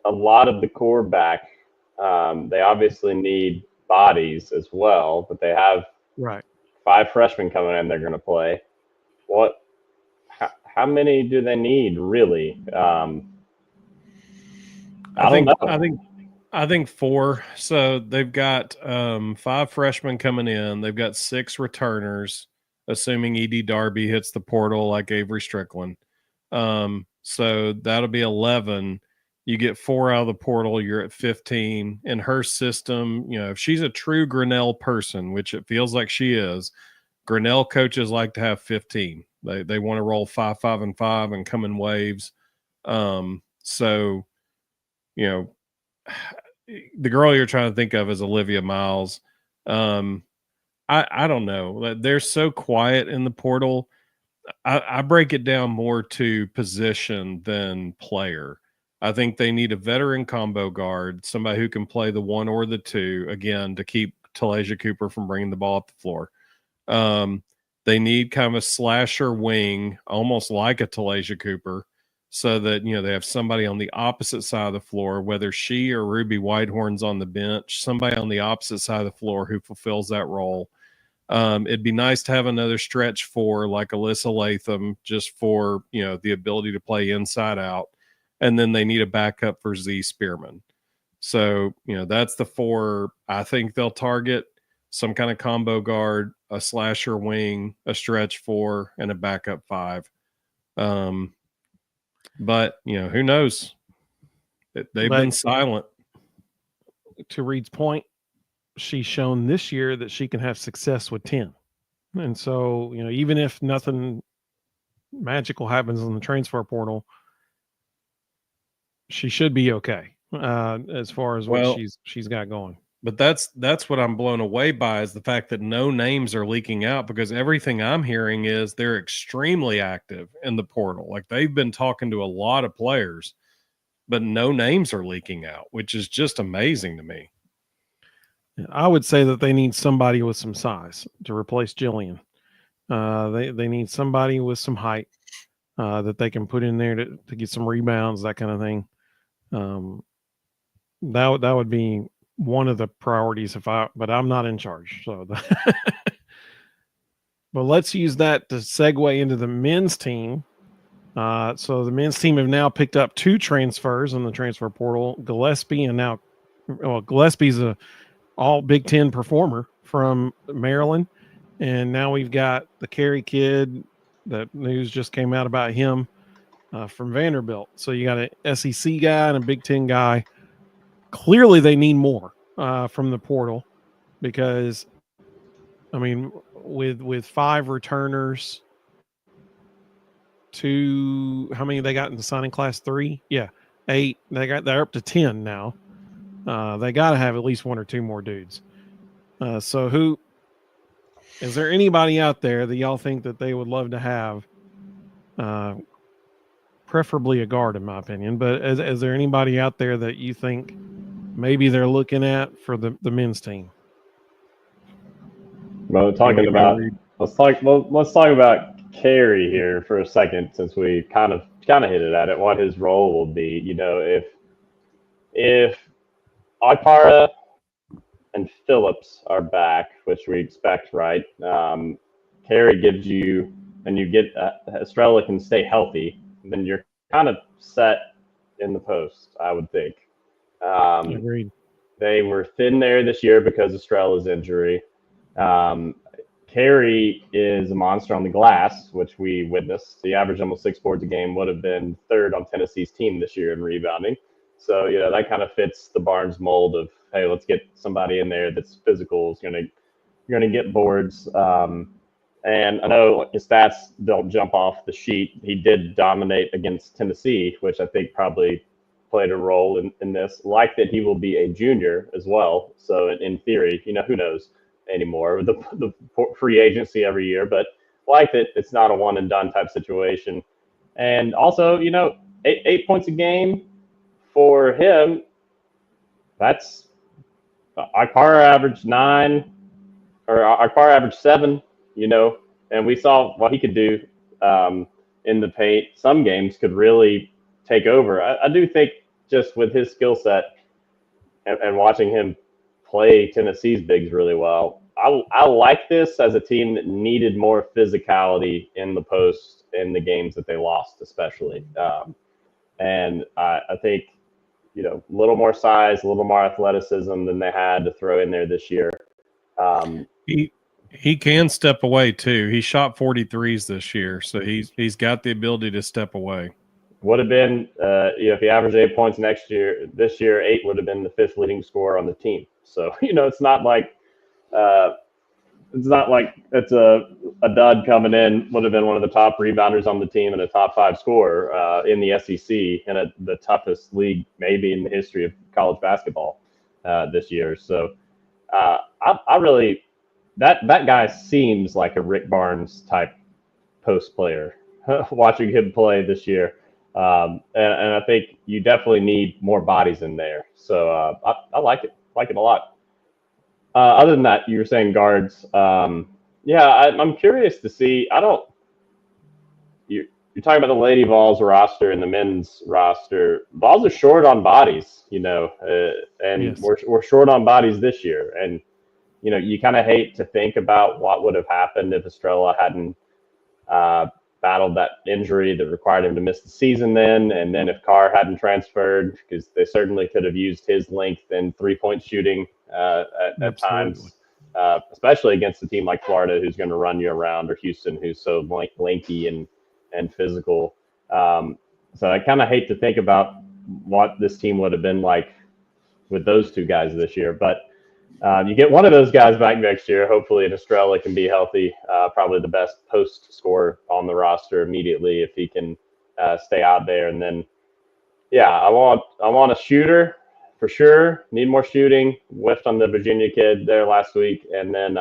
a lot of the core back. They obviously need bodies as well, but they have 5 freshmen coming in. They're going to play. How many do they need really? I think 4. So they've got 5 freshmen coming in. They've got 6 returners, assuming Edie Darby hits the portal like Avery Strickland. So that'll be 11. You get 4 out of the portal, you're at 15. In her system, you know, if she's a true Grinnell person, which it feels like she is, Grinnell coaches like to have 15. They want to roll 5, 5, and 5 and come in waves. So, you know, the girl you're trying to think of is Olivia Miles. I don't know. They're so quiet in the portal. I break it down more to position than player. I think they need a veteran combo guard, somebody who can play the 1 or the 2, again, to keep Talasia Cooper from bringing the ball up the floor. They need kind of a slasher wing, almost like a Talasia Cooper, so that, you know, they have somebody on the opposite side of the floor, whether she or Ruby Whitehorn's on the bench, somebody on the opposite side of the floor who fulfills that role. It'd be nice to have another stretch for like Alyssa Latham, just for, you know, the ability to play inside out. And then they need a backup for Z Spearman. So, you know, that's the 4 I think they'll target. Some kind of combo guard, a slasher wing, a stretch 4, and a backup 5. But, you know, who knows? They've been silent. To Reed's point, she's shown this year that she can have success with 10. And so, you know, even if nothing magical happens in the transfer portal, she should be okay as far as what she's got going. But that's what I'm blown away by, is the fact that no names are leaking out, because everything I'm hearing is they're extremely active in the portal. Like, they've been talking to a lot of players, but no names are leaking out, which is just amazing to me. I would say that they need somebody with some size to replace Jillian. They need somebody with some height that they can put in there to get some rebounds, that kind of thing. That would be one of the priorities but I'm not in charge. So, but let's use that to segue into the men's team. So the men's team have now picked up 2 transfers in the transfer portal, Gillespie and now, Gillespie's a all Big Ten performer from Maryland. And now we've got the Carey kid. That news just came out about him from Vanderbilt. So you got an SEC guy and a Big Ten guy. Clearly, they need more from the portal because, I mean, with 5 returners, how many they got in the signing class? 3, 8. They're up to 10 now. They got to have at least 1 or 2 more dudes. So who is there anybody out there that y'all think that they would love to have? Preferably a guard, in my opinion. But is there anybody out there that you think maybe they're looking at for the men's team? Well, let's talk about Carey here for a second, since we kind of hit it at it. What his role will be, if Akpara and Phillips are back, which we expect, right? Carey gives you, and you get Estrella can stay healthy, then you're kind of set in the post, I would think. Agreed. They were thin there this year because of Estrella's injury. Carey is a monster on the glass, which we witnessed. He averaged almost 6 boards a game, would have been 3rd on Tennessee's team this year in rebounding. So, that kind of fits the Barnes mold of, hey, let's get somebody in there that's physical, is going to get boards. And I know his stats don't jump off the sheet. He did dominate against Tennessee, which I think probably played a role in this. Like that he will be a junior as well. So in theory, who knows anymore with the free agency every year, but like that it's not a one and done type situation. And also, 8 points a game for him, that's Akpara averaged 9, or Akpara averaged 7, and we saw what he could do in the paint. Some games could really take over. I do think just with his skill set and watching him play Tennessee's bigs really well, I like this as a team that needed more physicality in the post in the games that they lost, especially. And I think, a little more size, a little more athleticism than they had to throw in there this year. He can step away too. He shot 43s this year, so he's got the ability to step away. Would have been, if he averaged 8 points this year, 8 would have been the 5th leading scorer on the team. So, it's not like it's a dud coming in. Would have been one of the top rebounders on the team and a top 5 scorer in the SEC and the toughest league maybe in the history of college basketball this year. So I really that guy seems like a Rick Barnes type post player. Watching him play this year. And I think you definitely need more bodies in there. So I like it a lot. Other than that, you were saying guards. I'm curious to see. You're talking about the Lady Vols roster and the men's roster. Vols are short on bodies, and yes. we're short on bodies this year. And you kind of hate to think about what would have happened if Estrella hadn't battled that injury that required him to miss the season then, and then if Carr hadn't transferred, because they certainly could have used his length and 3-point shooting at times, especially against a team like Florida who's going to run you around, or Houston who's so lanky and physical. So I kind of hate to think about what this team would have been like with those 2 guys this year, but you get one of those guys back next year. Hopefully, Estrella can be healthy. Probably the best post scorer on the roster immediately if he can stay out there. And then, I want a shooter for sure. Need more shooting. Whiffed on the Virginia kid there last week, and then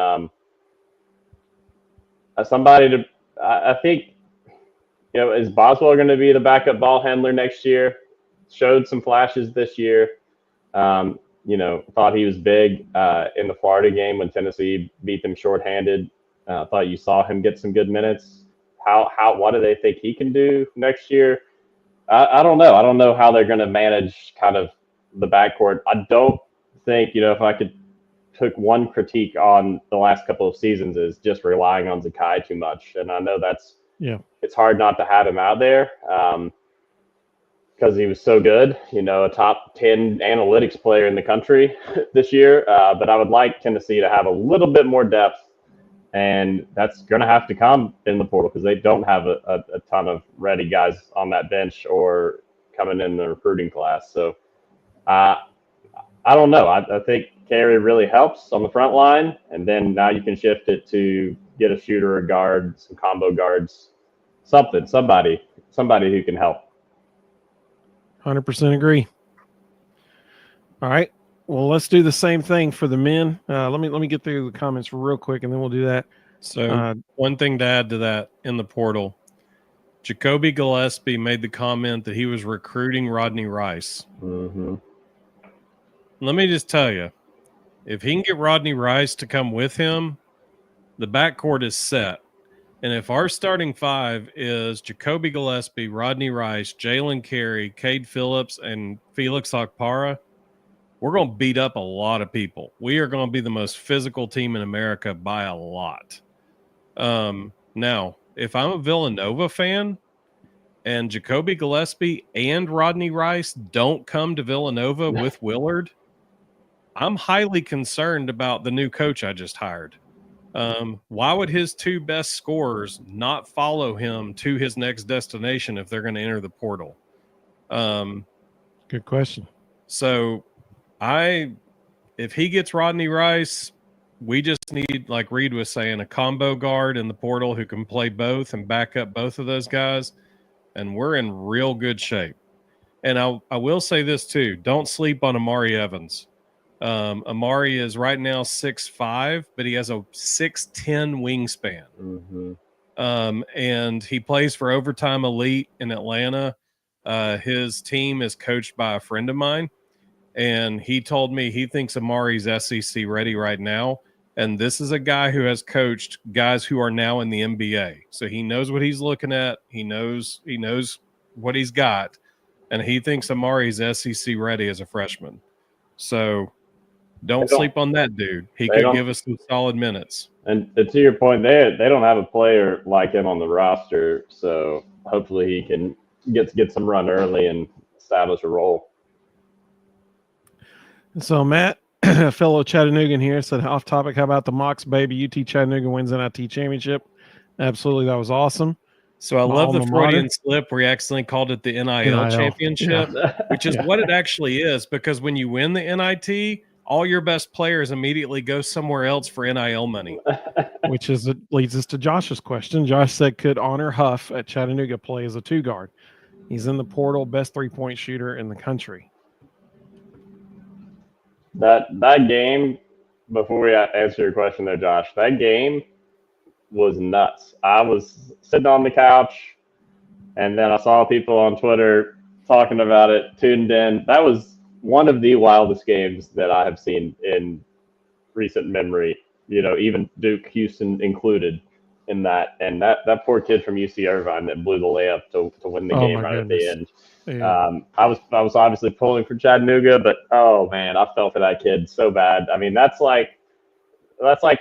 somebody to. I think, is Boswell going to be the backup ball handler next year? Showed some flashes this year. thought he was big in the Florida game when Tennessee beat them shorthanded. Thought you saw him get some good minutes. What do they think he can do next year? I don't know. I don't know how they're going to manage kind of the backcourt. I don't think, if I could took one critique on the last couple of seasons is just relying on Zakai too much. And I know it's hard not to have him out there because he was so good, a top 10 analytics player in the country this year. But I would like Tennessee to have a little bit more depth. And that's going to have to come in the portal because they don't have a ton of ready guys on that bench or coming in the recruiting class. So I don't know. I think carry really helps on the front line. And then now you can shift it to get a shooter, a guard, some combo guards, somebody who can help. 100% agree. All right. Well, let's do the same thing for the men. Let me get through the comments real quick, and then we'll do that. So one thing to add to that in the portal, Jacoby Gillespie made the comment that he was recruiting Rodney Rice. Mm-hmm. Let me just tell you, if he can get Rodney Rice to come with him, the backcourt is set. And if our starting five is Jacoby Gillespie, Rodney Rice, Jalen Carey, Cade Phillips, and Felix Okpara, we're going to beat up a lot of people. We are going to be the most physical team in America by a lot. Now, if I'm a Villanova fan and Jacoby Gillespie and Rodney Rice don't come to Villanova with Willard, I'm highly concerned about the new coach I just hired. Why would his two best scorers not follow him to his next destination if they're going to enter the portal? Good question. So if he gets Rodney Rice, we just need, like Reed was saying, a combo guard in the portal who can play both and back up both of those guys. And we're in real good shape. And I will say this too. Don't sleep on Amari Evans. Amari is right now 6'5", but he has a 6'10" wingspan. Mm-hmm. And he plays for Overtime Elite in Atlanta. His team is coached by a friend of mine. And he told me he thinks Amari's SEC ready right now. And this is a guy who has coached guys who are now in the NBA. So he knows what he's looking at. He knows what he's got. And he thinks Amari's SEC ready as a freshman. So don't sleep on that dude. He could give us some solid minutes. And to your point, they don't have a player like him on the roster. So hopefully he can get some run early and establish a role. So Matt, a fellow Chattanoogan here, said, off topic, how about the Mox baby? UT Chattanooga wins NIT championship. Absolutely, that was awesome. So I love the Freudian slip where he accidentally called it the NIL championship, which is what it actually is, because when you win the NIT, all your best players immediately go somewhere else for NIL money. Which leads us to Josh's question. Josh said, could Honor Huff at Chattanooga play as a two guard? He's in the portal, best three-point shooter in the country. That game, before we answer your question there, Josh, that game was nuts. I was sitting on the couch, and then I saw people on Twitter talking about it, tuned in. That was one of the wildest games that I have seen in recent memory, even Duke Houston included in that. And that poor kid from UC Irvine that blew the layup to win the game right at the end. Yeah. I was obviously pulling for Chattanooga, but oh man, I felt for that kid so bad. I mean, that's like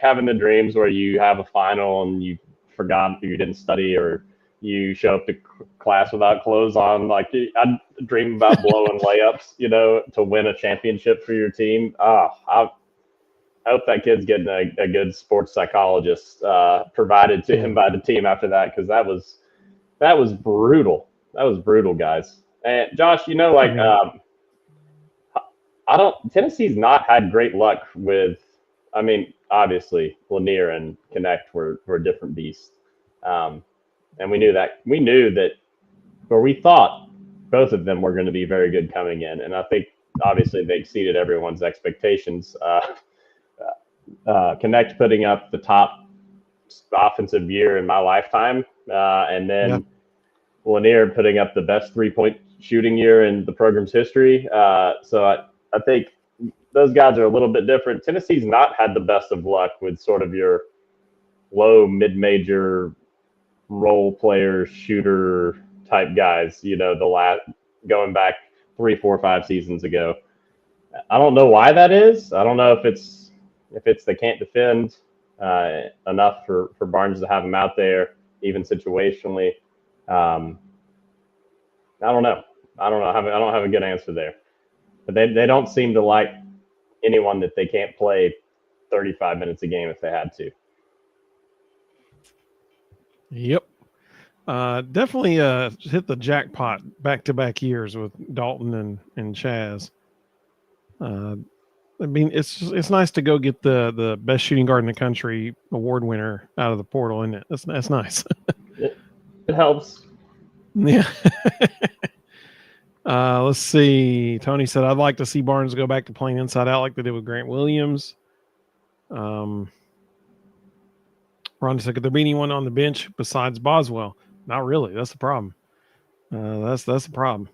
having the dreams where you have a final and you forgot you didn't study, or you show up to class without clothes on. Like, I dream about blowing layups, to win a championship for your team. I hope that kid's getting a good sports psychologist provided to him by the team after that, because that was brutal. That was brutal, guys. And Josh, Tennessee's not had great luck with. I mean, obviously, Lanier and Connect were different beasts, and we knew that. Or we thought both of them were going to be very good coming in, and I think obviously they exceeded everyone's expectations. Connect putting up the top offensive year in my lifetime, and then Lanier putting up the best 3-point shooting year in the program's history. So I think those guys are a little bit different. Tennessee's not had the best of luck with sort of your low mid-major role player shooter type guys. Going back 3, 4, 5 seasons ago. I don't know why that is. I don't know if it's they can't defend enough for Barnes to have him out there, even situationally. I don't know. I don't have a good answer there. But they don't seem to like anyone that they can't play 35 minutes a game if they had to. Yep. Definitely hit the jackpot back-to-back years with Dalton and Chaz. I mean, it's nice to go get the best shooting guard in the country award winner out of the portal, isn't it? That's nice. It helps. Yeah. Let's see. Tony said, I'd like to see Barnes go back to playing inside out like they did with Grant Williams. Ron said, could there be anyone on the bench besides Boswell? Not really. That's the problem. That's the problem.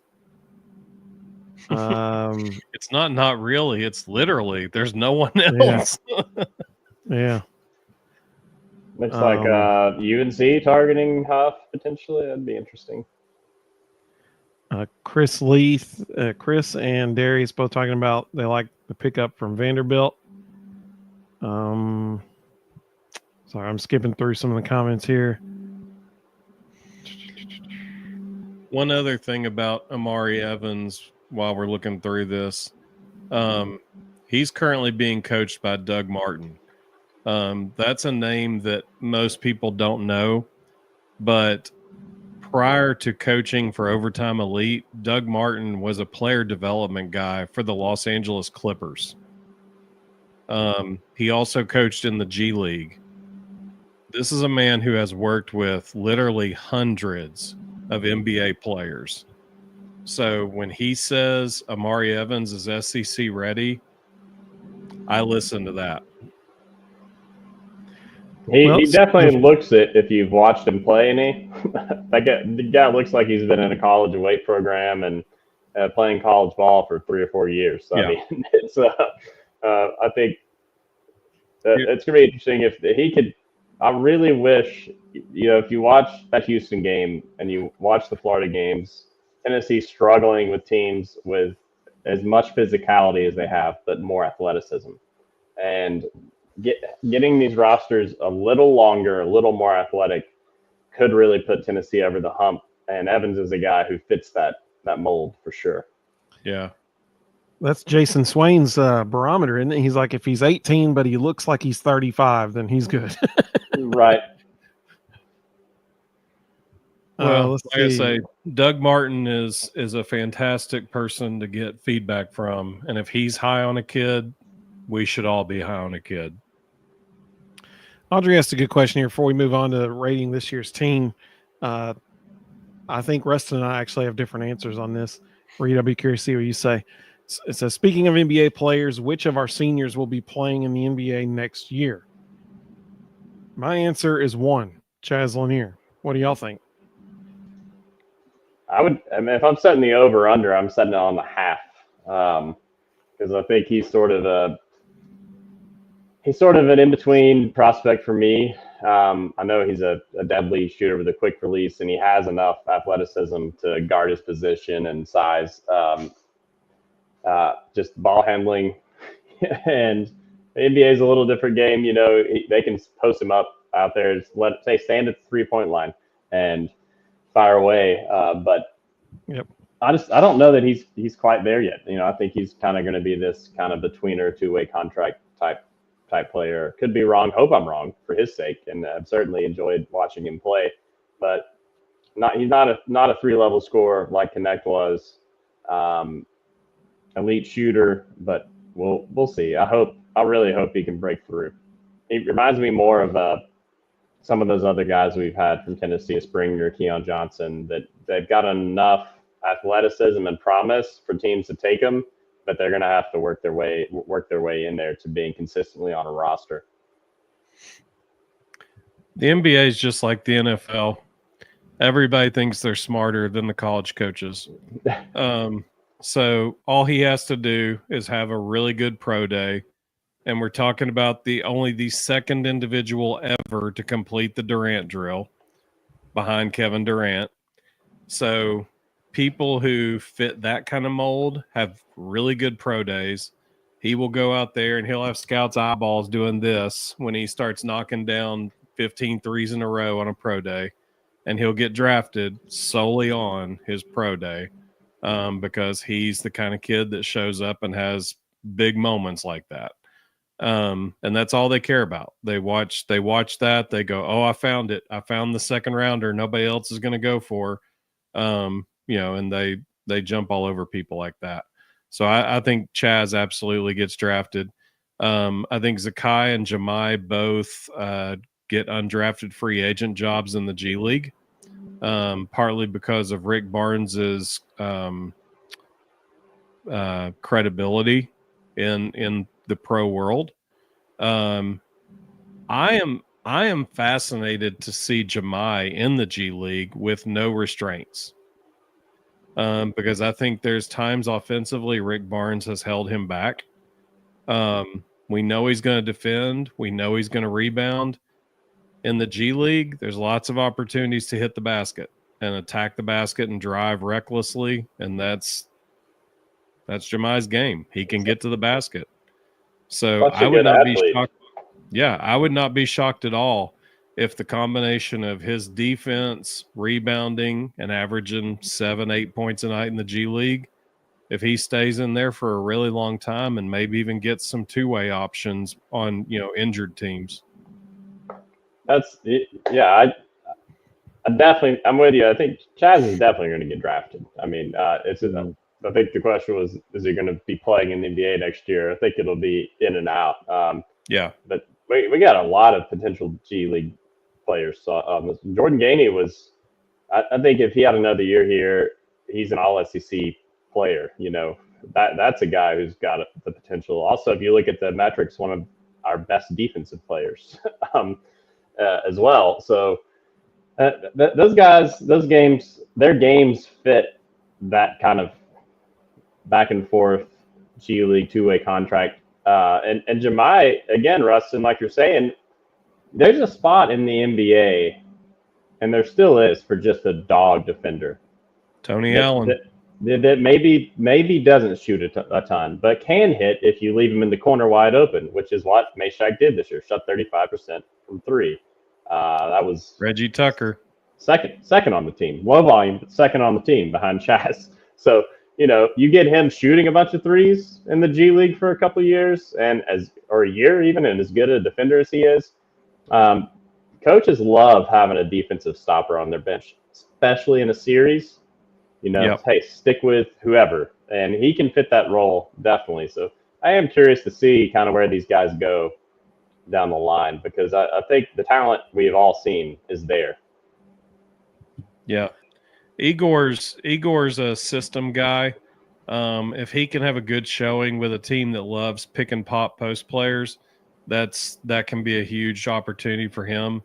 It's not really. It's literally. There's no one else. Yeah. Looks like UNC targeting Huff potentially. That'd be interesting. Chris and Darius both talking about they like the pickup from Vanderbilt. Sorry, I'm skipping through some of the comments here. One other thing about Amari Evans while we're looking through this, he's currently being coached by Doug Martin. That's a name that most people don't know, but prior to coaching for Overtime Elite, Doug Martin was a player development guy for the Los Angeles Clippers. He also coached in the G League. This is a man who has worked with literally hundreds of NBA players. So when he says Amari Evans is SEC ready, I listen to that. He definitely looks it if you've watched him play any. The guy looks like he's been in a college weight program and playing college ball for 3 or 4 years. So, yeah. I mean, it's I think it's going to be interesting if he could. I really wish, if you watch that Houston game and you watch the Florida games, Tennessee struggling with teams with as much physicality as they have, but more athleticism. And getting these rosters a little longer, a little more athletic could really put Tennessee over the hump. And Evans is a guy who fits that mold for sure. Yeah. That's Jason Swain's barometer, isn't it? He's like, if he's 18, but he looks like he's 35, then he's good. Right. Well, like I say, Doug Martin is a fantastic person to get feedback from. And if he's high on a kid, we should all be high on a kid. Audrey asked a good question here before we move on to rating this year's team. I think Rustin and I actually have different answers on this. Reed, I'll be curious to see what you say. It says, speaking of NBA players, which of our seniors will be playing in the NBA next year? My answer is 1, Chaz Lanier. What do y'all think? If I'm setting the over-under, I'm setting it on the half. Because I think he's sort of an in-between prospect for me. I know he's a deadly shooter with a quick release, and he has enough athleticism to guard his position and size. Just ball handling. And the NBA is a little different game. They can post him up out there, stand at the 3-point line and fire away. But yep. I don't know that he's quite there yet. I think he's kind of going to be this kind of betweener, two-way contract type player. Could be wrong. Hope I'm wrong for his sake. And I've certainly enjoyed watching him play, but he's not a 3-level scorer like Connect was. Elite shooter, but we'll see. I really hope he can break through. He reminds me more of some of those other guys we've had from Tennessee, Springer, Keon Johnson, that they've got enough athleticism and promise for teams to take them, but they're going to have to work their way in there to being consistently on a roster. The NBA is just like the NFL. Everybody thinks they're smarter than the college coaches. So all he has to do is have a really good pro day. And we're talking about only the second individual ever to complete the Durant drill behind Kevin Durant. So people who fit that kind of mold have really good pro days. He will go out there and he'll have scouts' eyeballs doing this when he starts knocking down 15 threes in a row on a pro day. And he'll get drafted solely on his pro day because he's the kind of kid that shows up and has big moments like that. And that's all they care about. They watch that. They go, oh, I found it. I found the second rounder nobody else is going to go for. And they jump all over people like that. So I think Chaz absolutely gets drafted. I think Zakai and Jemai both get undrafted free agent jobs in the G League, partly because of Rick Barnes's credibility in the pro world. I am fascinated to see Jemai in the G League with no restraints. Because I think there's times offensively Rick Barnes has held him back. We know he's going to defend. We know he's going to rebound. In the G League, there's lots of opportunities to hit the basket and attack the basket and drive recklessly, and that's Jemai's game. He can get to the basket. So I would not be shocked. Yeah, I would not be shocked at all if the combination of his defense, rebounding, and averaging 7-8 points a night in the G League, if he stays in there for a really long time and maybe even gets some two-way options on injured teams. I definitely, I'm with you. I think Chaz is definitely going to get drafted. I mean, I think the question was, is he going to be playing in the NBA next year? I think it'll be in and out. Yeah. But we got a lot of potential G League players. So Jordan Gainey was, I think if he had another year here, he's an all SEC player. That's a guy who's got the potential. Also, if you look at the metrics, one of our best defensive players as well. So those guys, their games fit that kind of back and forth G League two-way contract. And Jemai, again, Rustin, like you're saying, there's a spot in the NBA, and there still is, for just a dog defender. Tony Allen. That maybe doesn't shoot a ton, but can hit if you leave him in the corner wide open, which is what Meshack did this year. Shot 35% from three. That was Reggie Tucker. Second on the team. Low volume, but second on the team behind Chaz. So, you get him shooting a bunch of threes in the G League for a couple of years or a year even, and as good a defender as he is. Coaches love having a defensive stopper on their bench, especially in a series. Hey, stick with whoever. And he can fit that role, definitely. So I am curious to see kind of where these guys go down the line, because I think the talent we've all seen is there. Yeah. Igor's a system guy. If he can have a good showing with a team that loves pick and pop post players, that can be a huge opportunity for him.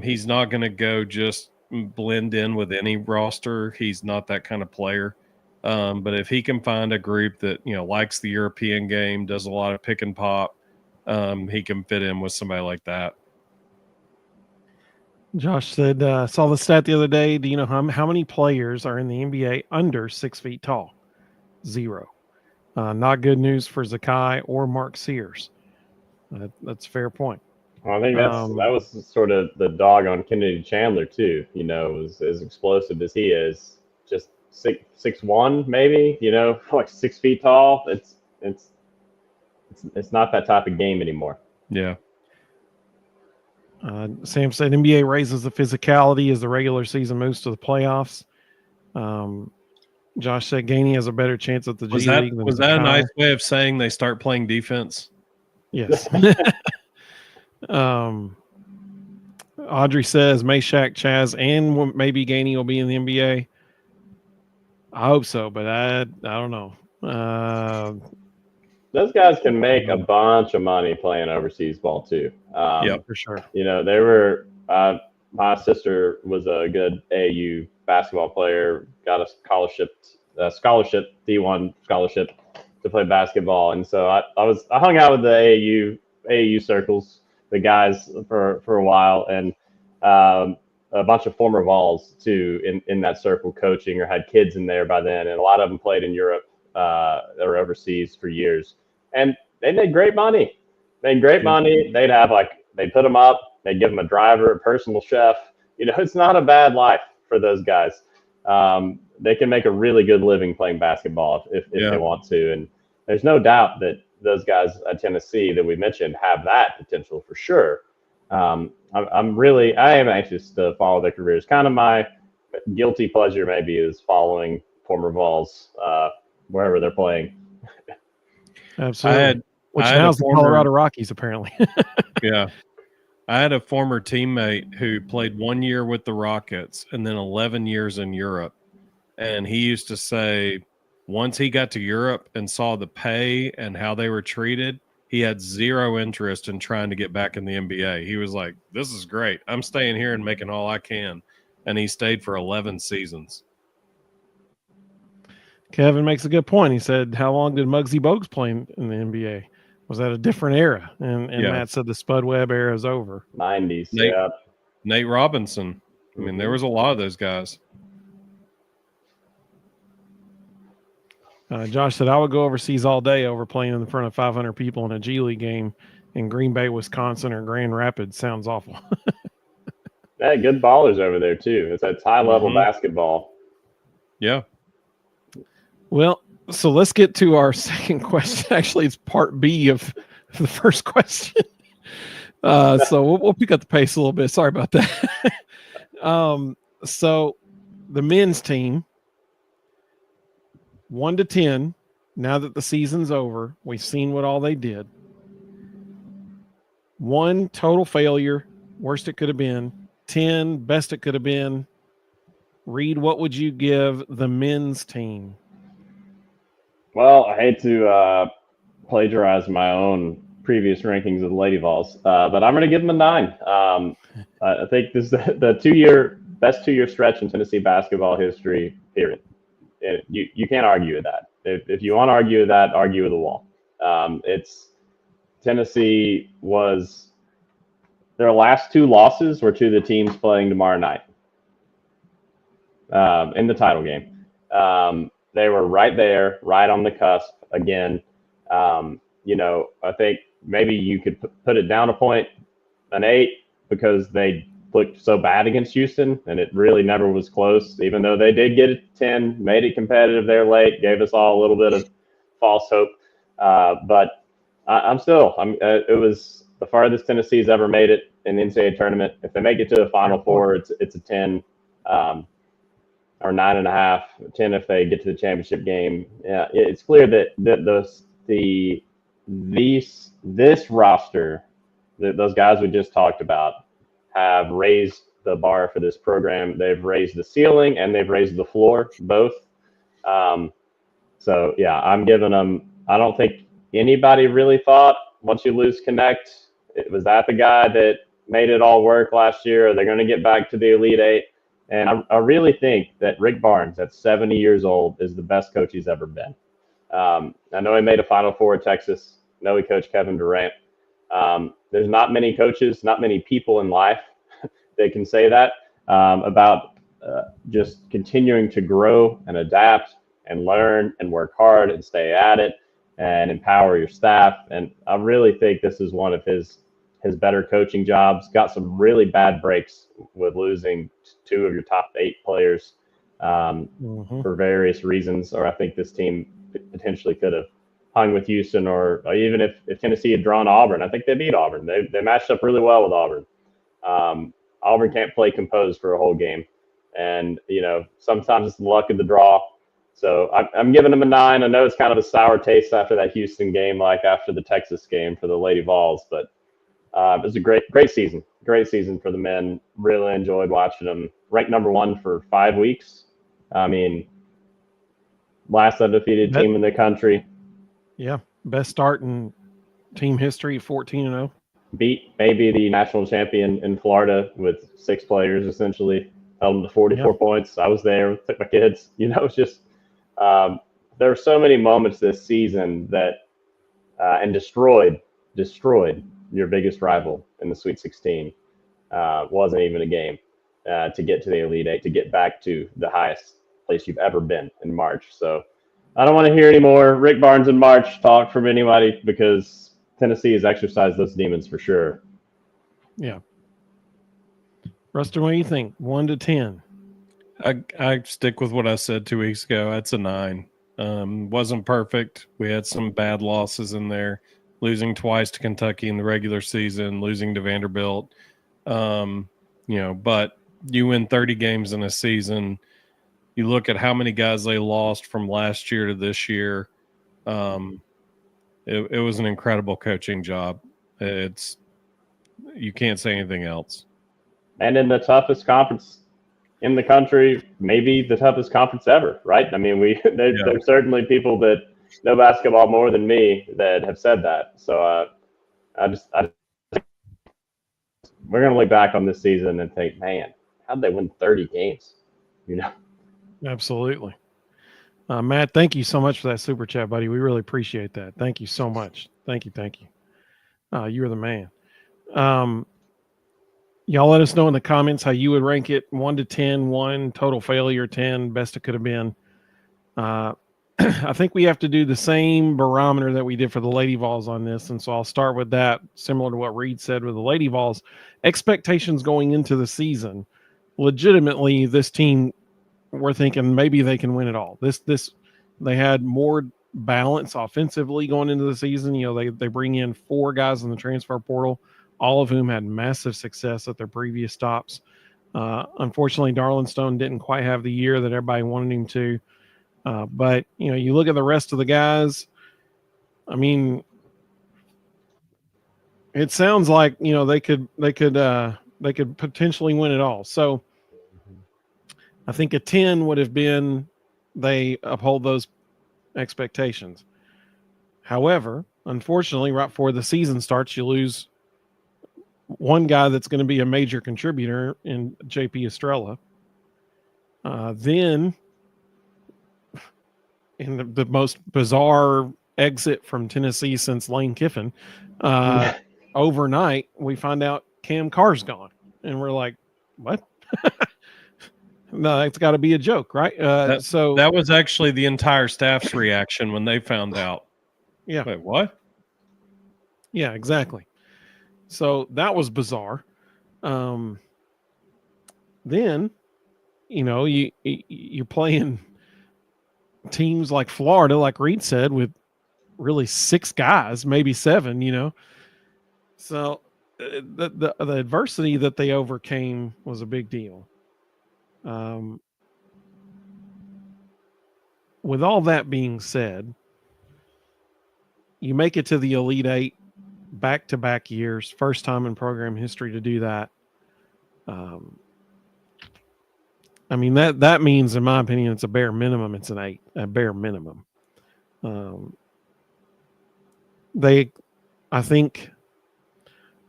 He's not going to go just blend in with any roster. He's not that kind of player. But if he can find a group that likes the European game, does a lot of pick and pop, he can fit in with somebody like that. Josh said, saw the stat the other day. Do you know how many players are in the NBA under 6 feet tall? 0. Not good news for Zakai or Mark Sears. That's a fair point. Well, I think that was sort of the dog on Kennedy Chandler too. As explosive as he is, just 6'1", maybe. Like 6 feet tall. It's not that type of game anymore. Yeah. Sam said NBA raises the physicality as the regular season moves to the playoffs. Josh said Gainey has a better chance at the G League. Was that a nice way of saying they start playing defense? Yes. Audrey says Meshack, Chaz, and maybe Gainey will be in the NBA. I hope so, but I don't know. Those guys can make a bunch of money playing overseas ball too. Yeah, for sure. They were. My sister was a good AAU basketball player. Got a scholarship a scholarship, D1 scholarship to play basketball. And so I hung out with the AAU circles, the guys for a while, and a bunch of former Vols too in that circle coaching or had kids in there by then. And a lot of them played in Europe or overseas for years. And they made great money. They'd put them up, they'd give them a driver, a personal chef. It's not a bad life for those guys. They can make a really good living playing basketball if they want to. And there's no doubt that those guys at Tennessee that we mentioned have that potential for sure. I am anxious to follow their careers. Kind of my guilty pleasure maybe is following former Vols wherever they're playing. Absolutely. Which now is the Colorado Rockies, apparently. Yeah. I had a former teammate who played 1 year with the Rockets and then 11 years in Europe. And he used to say once he got to Europe and saw the pay and how they were treated, he had zero interest in trying to get back in the NBA. He was like, this is great. I'm staying here and making all I can. And he stayed for 11 seasons. Kevin makes a good point. He said, how long did Muggsy Bogues play in the NBA? Was that a different era? And Matt said the Spud Webb era is over. 90s, Nate Robinson. I mean, there was a lot of those guys. Josh said, I would go overseas all day over playing in front of 500 people in a G League game in Green Bay, Wisconsin, or Grand Rapids. Sounds awful. Yeah, good ballers over there, too. It's high-level basketball. Yeah. Well, so let's get to our second question. Actually, it's part B of the first question. So we'll pick up the pace a little bit. Sorry about that. So the men's team, 1 to 10, now that the season's over, we've seen what all they did. 1, total failure, worst it could have been. 10, best it could have been. Reed, what would you give the men's team? Well, I hate to plagiarize my own previous rankings of the Lady Vols, but I'm going to give them a 9. I think this is the best 2-year stretch in Tennessee basketball history, period. You can't argue with that. If you want to argue with that, argue with the wall. Tennessee was their last 2 losses were to the teams playing tomorrow night in the title game. They were right there, right on the cusp again. I think maybe you could put it down a point, an 8, because they looked so bad against Houston, and it really never was close, even though they did get it 10, made it competitive there late, gave us all a little bit of false hope. But it was the farthest Tennessee's ever made it in the NCAA tournament. If they make it to the Final Four, it's a 10, or 9.5, 10 if they get to the championship game. Yeah, it's clear that this roster, those guys we just talked about, have raised the bar for this program. They've raised the ceiling and they've raised the floor, both. So, yeah, I'm giving them – I don't think anybody really thought once you lose Connect, was that the guy that made it all work last year? Are they going to get back to the Elite Eight? And I really think that Rick Barnes, at 70 years old, is the best coach he's ever been. I know he made a Final Four at Texas. I know he coached Kevin Durant. There's not many coaches, not many people in life that can say that about just continuing to grow and adapt and learn and work hard and stay at it and empower your staff. And I really think this is one of his better coaching jobs. Got some really bad breaks with losing 2 of your top 8 players for various reasons. Or I think this team potentially could have hung with Houston, or even if Tennessee had drawn Auburn, I think they beat Auburn. They matched up really well with Auburn. Auburn can't play composed for a whole game. And, sometimes it's the luck of the draw. So I'm giving them a 9. I know it's kind of a sour taste after that Houston game, like after the Texas game for the Lady Vols, but it was a great season. Great season for the men. Really enjoyed watching them. Ranked number 1 for 5 weeks. I mean, last undefeated team in the country. Yeah, best start in team history, 14-0. Beat maybe the national champion in Florida with 6 players, essentially. Held them to 44 points. I was there, took my kids. It's just There were so many moments this season that and destroyed your biggest rival in the Sweet 16. Wasn't even a game to get to the Elite Eight, to get back to the highest place you've ever been in March. So I don't want to hear any more Rick Barnes in March talk from anybody, because Tennessee has exercised those demons for sure. Yeah. Rustin, what do you think? 1 to 10. I stick with what I said 2 weeks ago. That's a 9. Wasn't perfect. We had some bad losses in there, losing twice to Kentucky in the regular season, losing to Vanderbilt. But you win 30 games in a season. You look at how many guys they lost from last year to this year. It was an incredible coaching job. You can't say anything else. And in the toughest conference in the country, maybe the toughest conference ever, right? I mean, there's certainly people that know basketball more than me that have said that. So we're going to look back on this season and think, man, how'd they win 30 games? Absolutely. Matt, thank you so much for that super chat, buddy. We really appreciate that. Thank you so much. Thank you. You're the man. Y'all let us know in the comments how you would rank it. 1 to 10, 1 total failure, 10 best it could have been. I think we have to do the same barometer that we did for the Lady Vols on this, and so I'll start with that, similar to what Reed said with the Lady Vols. Expectations going into the season, legitimately, this team, we're thinking maybe they can win it all. They had more balance offensively going into the season. They bring in 4 guys in the transfer portal, all of whom had massive success at their previous stops. Unfortunately, Darlingstone didn't quite have the year that everybody wanted him to. But you look at the rest of the guys. I mean, it sounds like they could potentially win it all. So I think a 10 would have been they uphold those expectations. However, unfortunately, right before the season starts, you lose one guy that's going to be a major contributor in JP Estrella. Then, in the most bizarre exit from Tennessee since Lane Kiffin, overnight, we find out Cam Carr's gone. And we're like, what? No, that's got to be a joke, right? So that was actually the entire staff's reaction when they found out. Yeah. Wait, what? Yeah, exactly. So that was bizarre. Then, you're playing teams like Florida, like Reed said, with really 6 guys, maybe 7, So the adversity that they overcame was a big deal. With all that being said, you make it to the Elite Eight back-to-back years, first time in program history to do that. I mean, that means, in my opinion, it's a bare minimum. It's an 8, a bare minimum. I think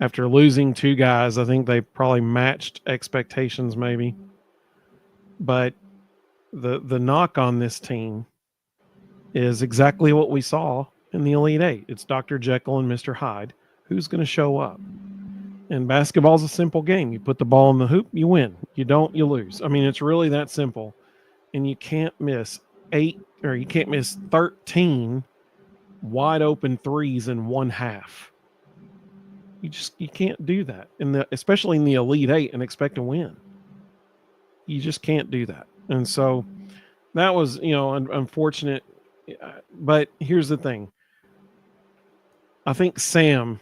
after losing 2 guys, I think they probably matched expectations maybe. But the knock on this team is exactly what we saw in the Elite Eight. It's Dr. Jekyll and Mr. Hyde. Who's going to show up? And basketball's a simple game. You put the ball in the hoop, you win. You don't, you lose. I mean, it's really that simple. And you can't miss 13 wide open threes in one half. You can't do that, especially in the Elite Eight, and expect to win. You just can't do that. And so that was, unfortunate. But here's the thing. I think Sam.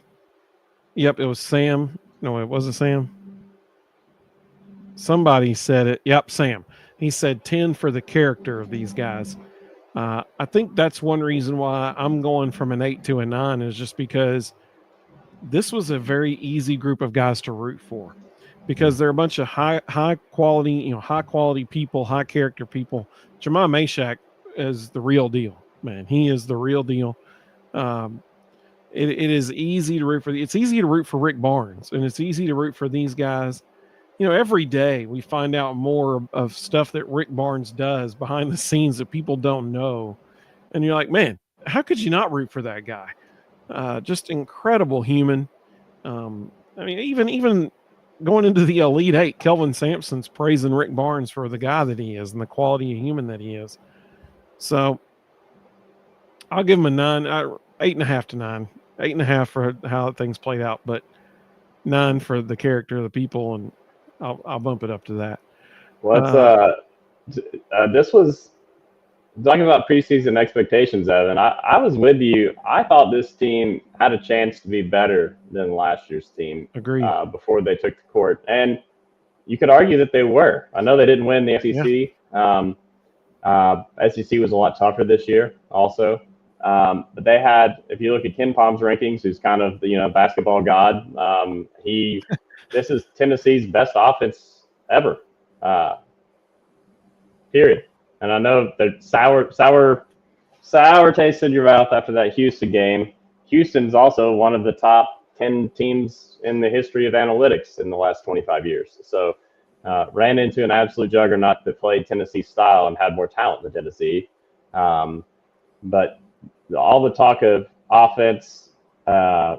Yep, it was Sam. No, it wasn't Sam. Somebody said it. Yep, Sam. He said 10 for the character of these guys. I think that's one reason why I'm going from an 8 to a 9, is just because this was a very easy group of guys to root for, because they're a bunch of high quality people, high character people. Jamal Meshack is the real deal, man. He is the real deal. It is easy to root for. It's easy to root for Rick Barnes, and it's easy to root for these guys. every day we find out more of stuff that Rick Barnes does behind the scenes that people don't know. And you're like, man, how could you not root for that guy? Just incredible human. I mean, even going into the Elite Eight, Kelvin Sampson's praising Rick Barnes for the guy that he is and the quality of human that he is. So I'll give him a 9, 8.5 to 9, 8.5 for how things played out, but 9 for the character of the people, and I'll bump it up to that. This was talking about preseason expectations, Evan. I was with you. I thought this team had a chance to be better than last year's team. Agreed. Before they took the court, and you could argue that they were. I know they didn't win the SEC. Yeah. SEC was a lot tougher this year, also. But they had, if you look at Ken Palm's rankings, who's kind of the basketball god, this is Tennessee's best offense ever. Period. And I know that sour taste in your mouth after that Houston game. Houston's also one of the top 10 teams in the history of analytics in the last 25 years. So ran into an absolute juggernaut that played Tennessee style and had more talent than Tennessee. But all the talk of offense,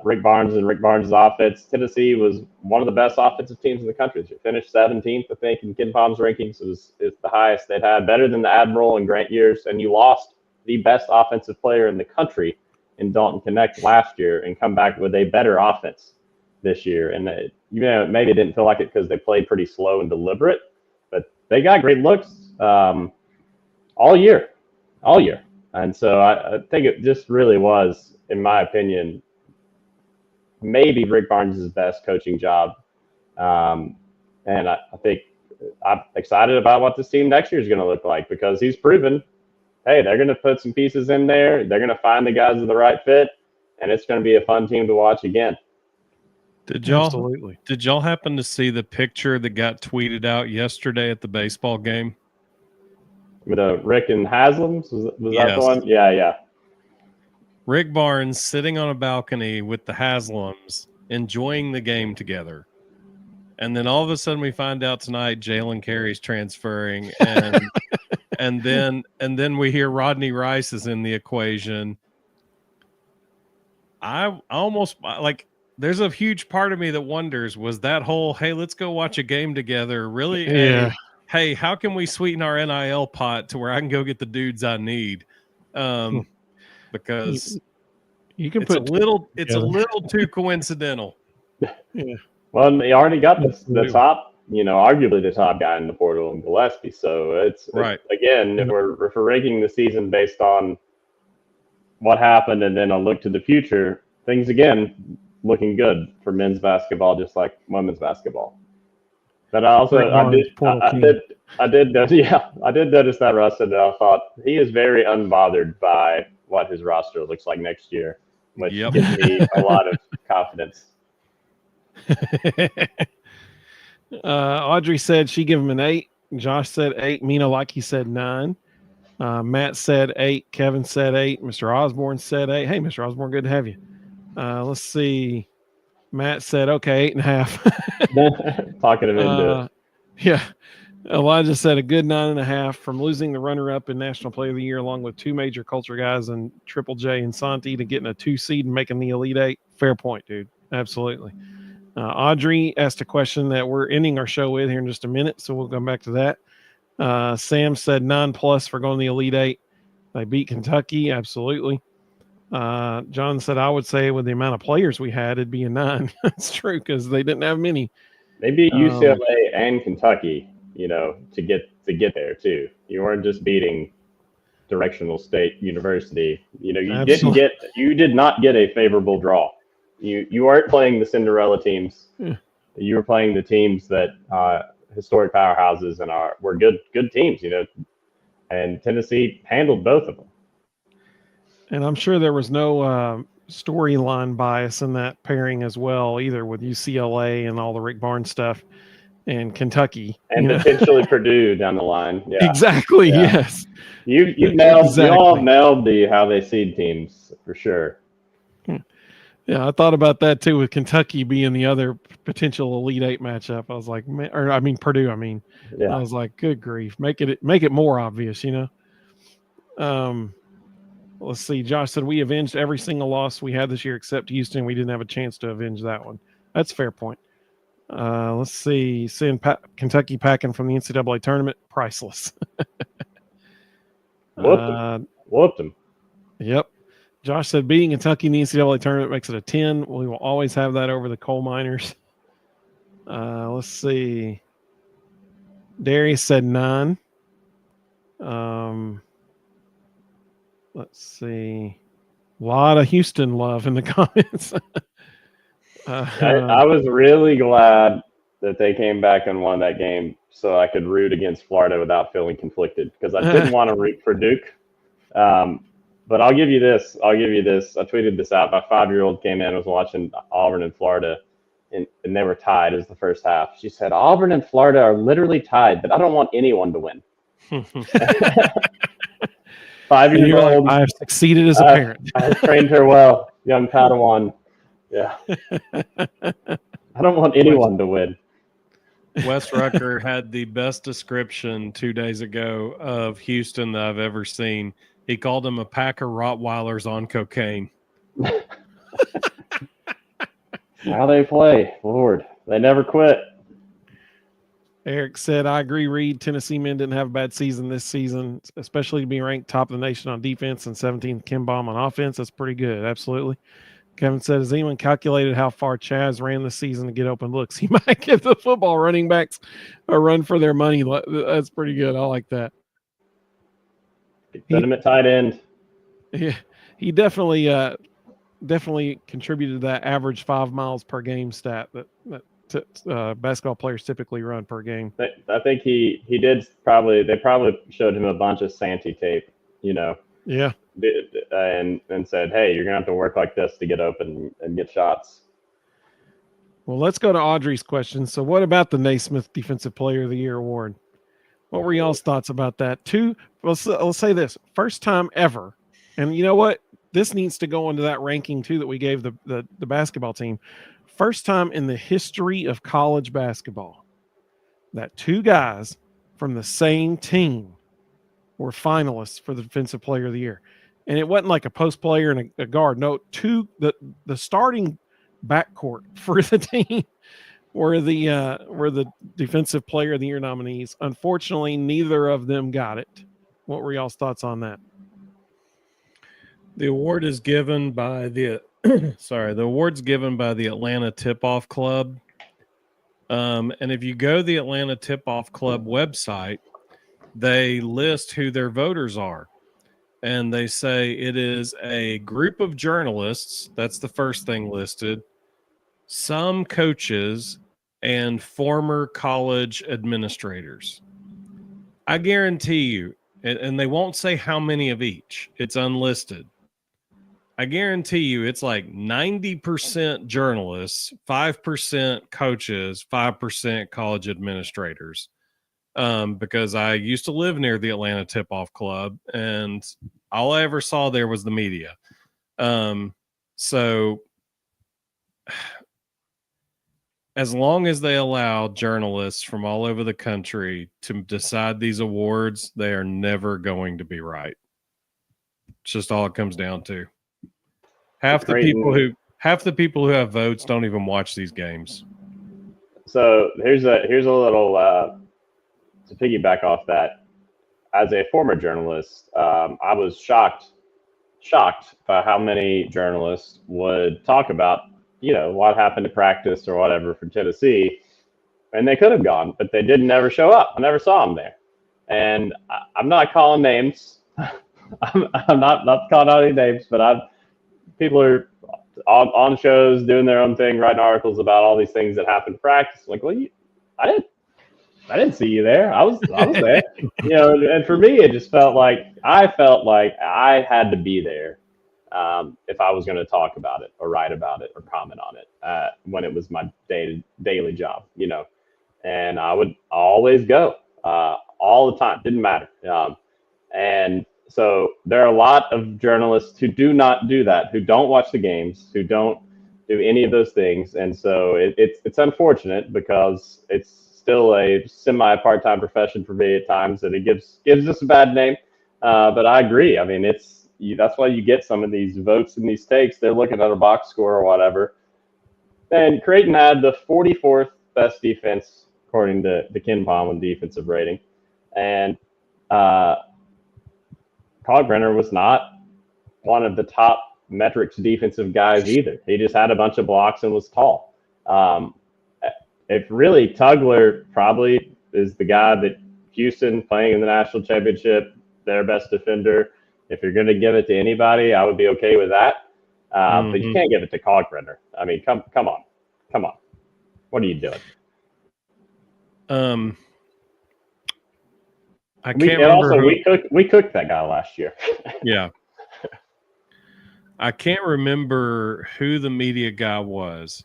Rick Barnes and Rick Barnes' offense, Tennessee was one of the best offensive teams in the country. They finished 17th, I think, in Ken Palm's rankings. It's the highest they'd had, better than the Admiral and Grant years. And you lost the best offensive player in the country in Dalton Connect last year and come back with a better offense this year. And maybe it didn't feel like it because they played pretty slow and deliberate, but they got great looks all year. And so I think it just really was, in my opinion, maybe Rick Barnes' best coaching job. And I think I'm excited about what this team next year is going to look like, because he's proven, hey, they're going to put some pieces in there. They're going to find the guys with the right fit, and it's going to be a fun team to watch again. Did y'all happen to see the picture that got tweeted out yesterday at the baseball game? With Rick and Haslam's? Was that the one? Yeah. Rick Barnes sitting on a balcony with the Haslams, enjoying the game together. And then all of a sudden we find out tonight Jalen Carey's transferring, and then we hear Rodney Rice is in the equation. I almost like, there's a huge part of me that wonders, was that whole, hey, let's go watch a game together, really? Yeah. Hey, how can we sweeten our NIL pot to where I can go get the dudes I need? Because you can it's a little too coincidental. Yeah. Well, he already got the top, arguably the top guy in the portal in Gillespie. So it's right. Again, if we're ranking the season based on what happened and then a look to the future, things again looking good for men's basketball, just like women's basketball. But I did notice that, Russ, and I thought he is very unbothered by what his roster looks like next year, which gives me a lot of confidence. Audrey said she gave him an 8. Josh said 8. Mina Lucky said 9. Matt said 8. Kevin said 8. Mr. Osborne said 8. Hey, Mr. Osborne, good to have you. Let's see. Matt said, okay, 8.5. Talking him into it. Yeah. Elijah said a good 9.5 from losing the runner-up in National Player of the Year, along with 2 major culture guys and Triple J and Santi, to getting a 2 seed and making the Elite 8. Fair point, dude. Absolutely. Audrey asked a question that we're ending our show with here in just a minute, so we'll come back to that. Sam said 9+ for going to the Elite 8. They beat Kentucky. Absolutely. John said, I would say with the amount of players we had, it'd be a 9. That's true, because they didn't have many. They beat UCLA and Kentucky, to get there too. You weren't just beating Directional State University. You did not get a favorable draw. You weren't playing the Cinderella teams. Yeah. You were playing the teams that historic powerhouses and were good teams, and Tennessee handled both of them. And I'm sure there was no storyline bias in that pairing as well, either with UCLA and all the Rick Barnes stuff and Kentucky. And potentially Purdue down the line. Yeah. Exactly, yeah. Yes. You all nailed the how they seed teams for sure. Yeah, I thought about that too with Kentucky being the other potential Elite Eight matchup. I was like, man, or I mean Purdue. I mean, Yeah. I was like, good grief, make it more obvious, you know. Let's see. Josh said we avenged every single loss we had this year except Houston. We didn't have a chance to avenge that one. That's a fair point. Let's see. Seeing Kentucky packing from the NCAA tournament, priceless. Whooped him. Yep. Josh said beating Kentucky in the NCAA tournament makes it a 10. We will always have that over the coal miners. Let's see. Darius said 9. Let's see. A lot of Houston love in the comments. I was really glad that they came back and won that game so I could root against Florida without feeling conflicted because I didn't want to root for Duke. But I'll give you this. I tweeted this out. My 5-year-old came in and was watching Auburn and Florida, and they were tied as the first half. She said, Auburn and Florida are literally tied, but I don't want anyone to win. 5-year-old. Like, I've succeeded as a parent. I trained her well, young Padawan. Yeah. I don't want anyone to win. Wes Rucker had the best description 2 days ago of Houston that I've ever seen. He called them a pack of Rottweilers on cocaine. How they play, Lord. They never quit. Eric said, I agree, Reed. Tennessee men didn't have a bad season this season, especially to be ranked top of the nation on defense and 17th Kim Bomb on offense. That's pretty good. Absolutely. Kevin said, has anyone calculated how far Chaz ran this season to get open looks? He might give the football running backs a run for their money. That's pretty good. I like that. Put him at tight end. Yeah, he definitely contributed to that average 5 miles per game stat that basketball players typically run per game. I think he did probably. They probably showed him a bunch of Santee tape, you know. Yeah. And said, hey, you're gonna have to work like this to get open and get shots. Well, let's go to Audrey's question. So, what about the Naismith Defensive Player of the Year award? What were y'all's thoughts about that? Let's say this: first time ever, and you know what? This needs to go into that ranking too that we gave the basketball team. First time in the history of college basketball that 2 guys from the same team were finalists for the Defensive Player of the Year. And it wasn't like a post player and a guard. No, the starting backcourt for the team were the Defensive Player of the Year nominees. Unfortunately, neither of them got it. What were y'all's thoughts on that? The award is given by the award's given by the Atlanta Tip-Off Club. And if you go to the Atlanta Tip-Off Club website, they list who their voters are. And they say it is a group of journalists. That's the first thing listed. Some coaches and former college administrators. I guarantee you, and they won't say how many of each. It's unlisted. I guarantee you it's like 90% journalists, 5% coaches, 5% college administrators. Because I used to live near the Atlanta Tip-Off Club, and all I ever saw there was the media. So as long as they allow journalists from all over the country to decide these awards, they are never going to be right. It's just all it comes down to. Half the people who have votes don't even watch these games. So here's a little to piggyback off that. As a former journalist, I was shocked by how many journalists would talk about, you know, what happened to practice or whatever for Tennessee, and they could have gone, but they didn't ever show up. I never saw them there, and I'm not calling names. I'm not calling out any names, but people are on shows doing their own thing, writing articles about all these things that happened in practice. Like, well, I didn't see you there. I was there, you know. And for me, it just felt like I had to be there if I was going to talk about it or write about it or comment on it when it was my daily job, you know. And I would always go all the time. Didn't matter. And so there are a lot of journalists who do not do that, who don't watch the games, who don't do any of those things. And so it's unfortunate because it's still a semi part-time profession for me at times, and it gives us a bad name. But I agree. I mean, that's why you get some of these votes and these takes. They're looking at a box score or whatever. And Creighton had the 44th best defense according to the Ken Palm defensive rating. And Kalkbrenner was not one of the top metrics defensive guys either. He just had a bunch of blocks and was tall. If really, Tugler probably is the guy that Houston playing in the national championship, their best defender. If you're going to give it to anybody, I would be okay with that. But you can't give it to Kalkbrenner. I mean, come on. What are you doing? I can't remember. We cooked that guy last year. Yeah. I can't remember who the media guy was,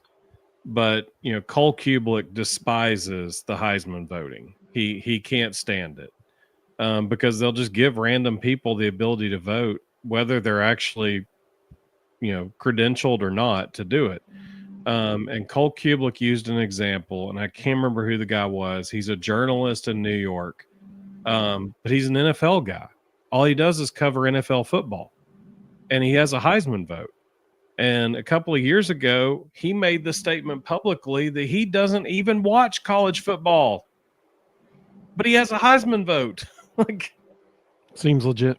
but Cole Kublik despises the Heisman voting. He can't stand it because they'll just give random people the ability to vote, whether they're actually credentialed or not to do it. And Cole Kublik used an example, and I can't remember who the guy was. He's a journalist in New York, but he's an NFL guy. All he does is cover NFL football. And he has a Heisman vote. And a couple of years ago, he made the statement publicly that he doesn't even watch college football, but he has a Heisman vote. Seems legit.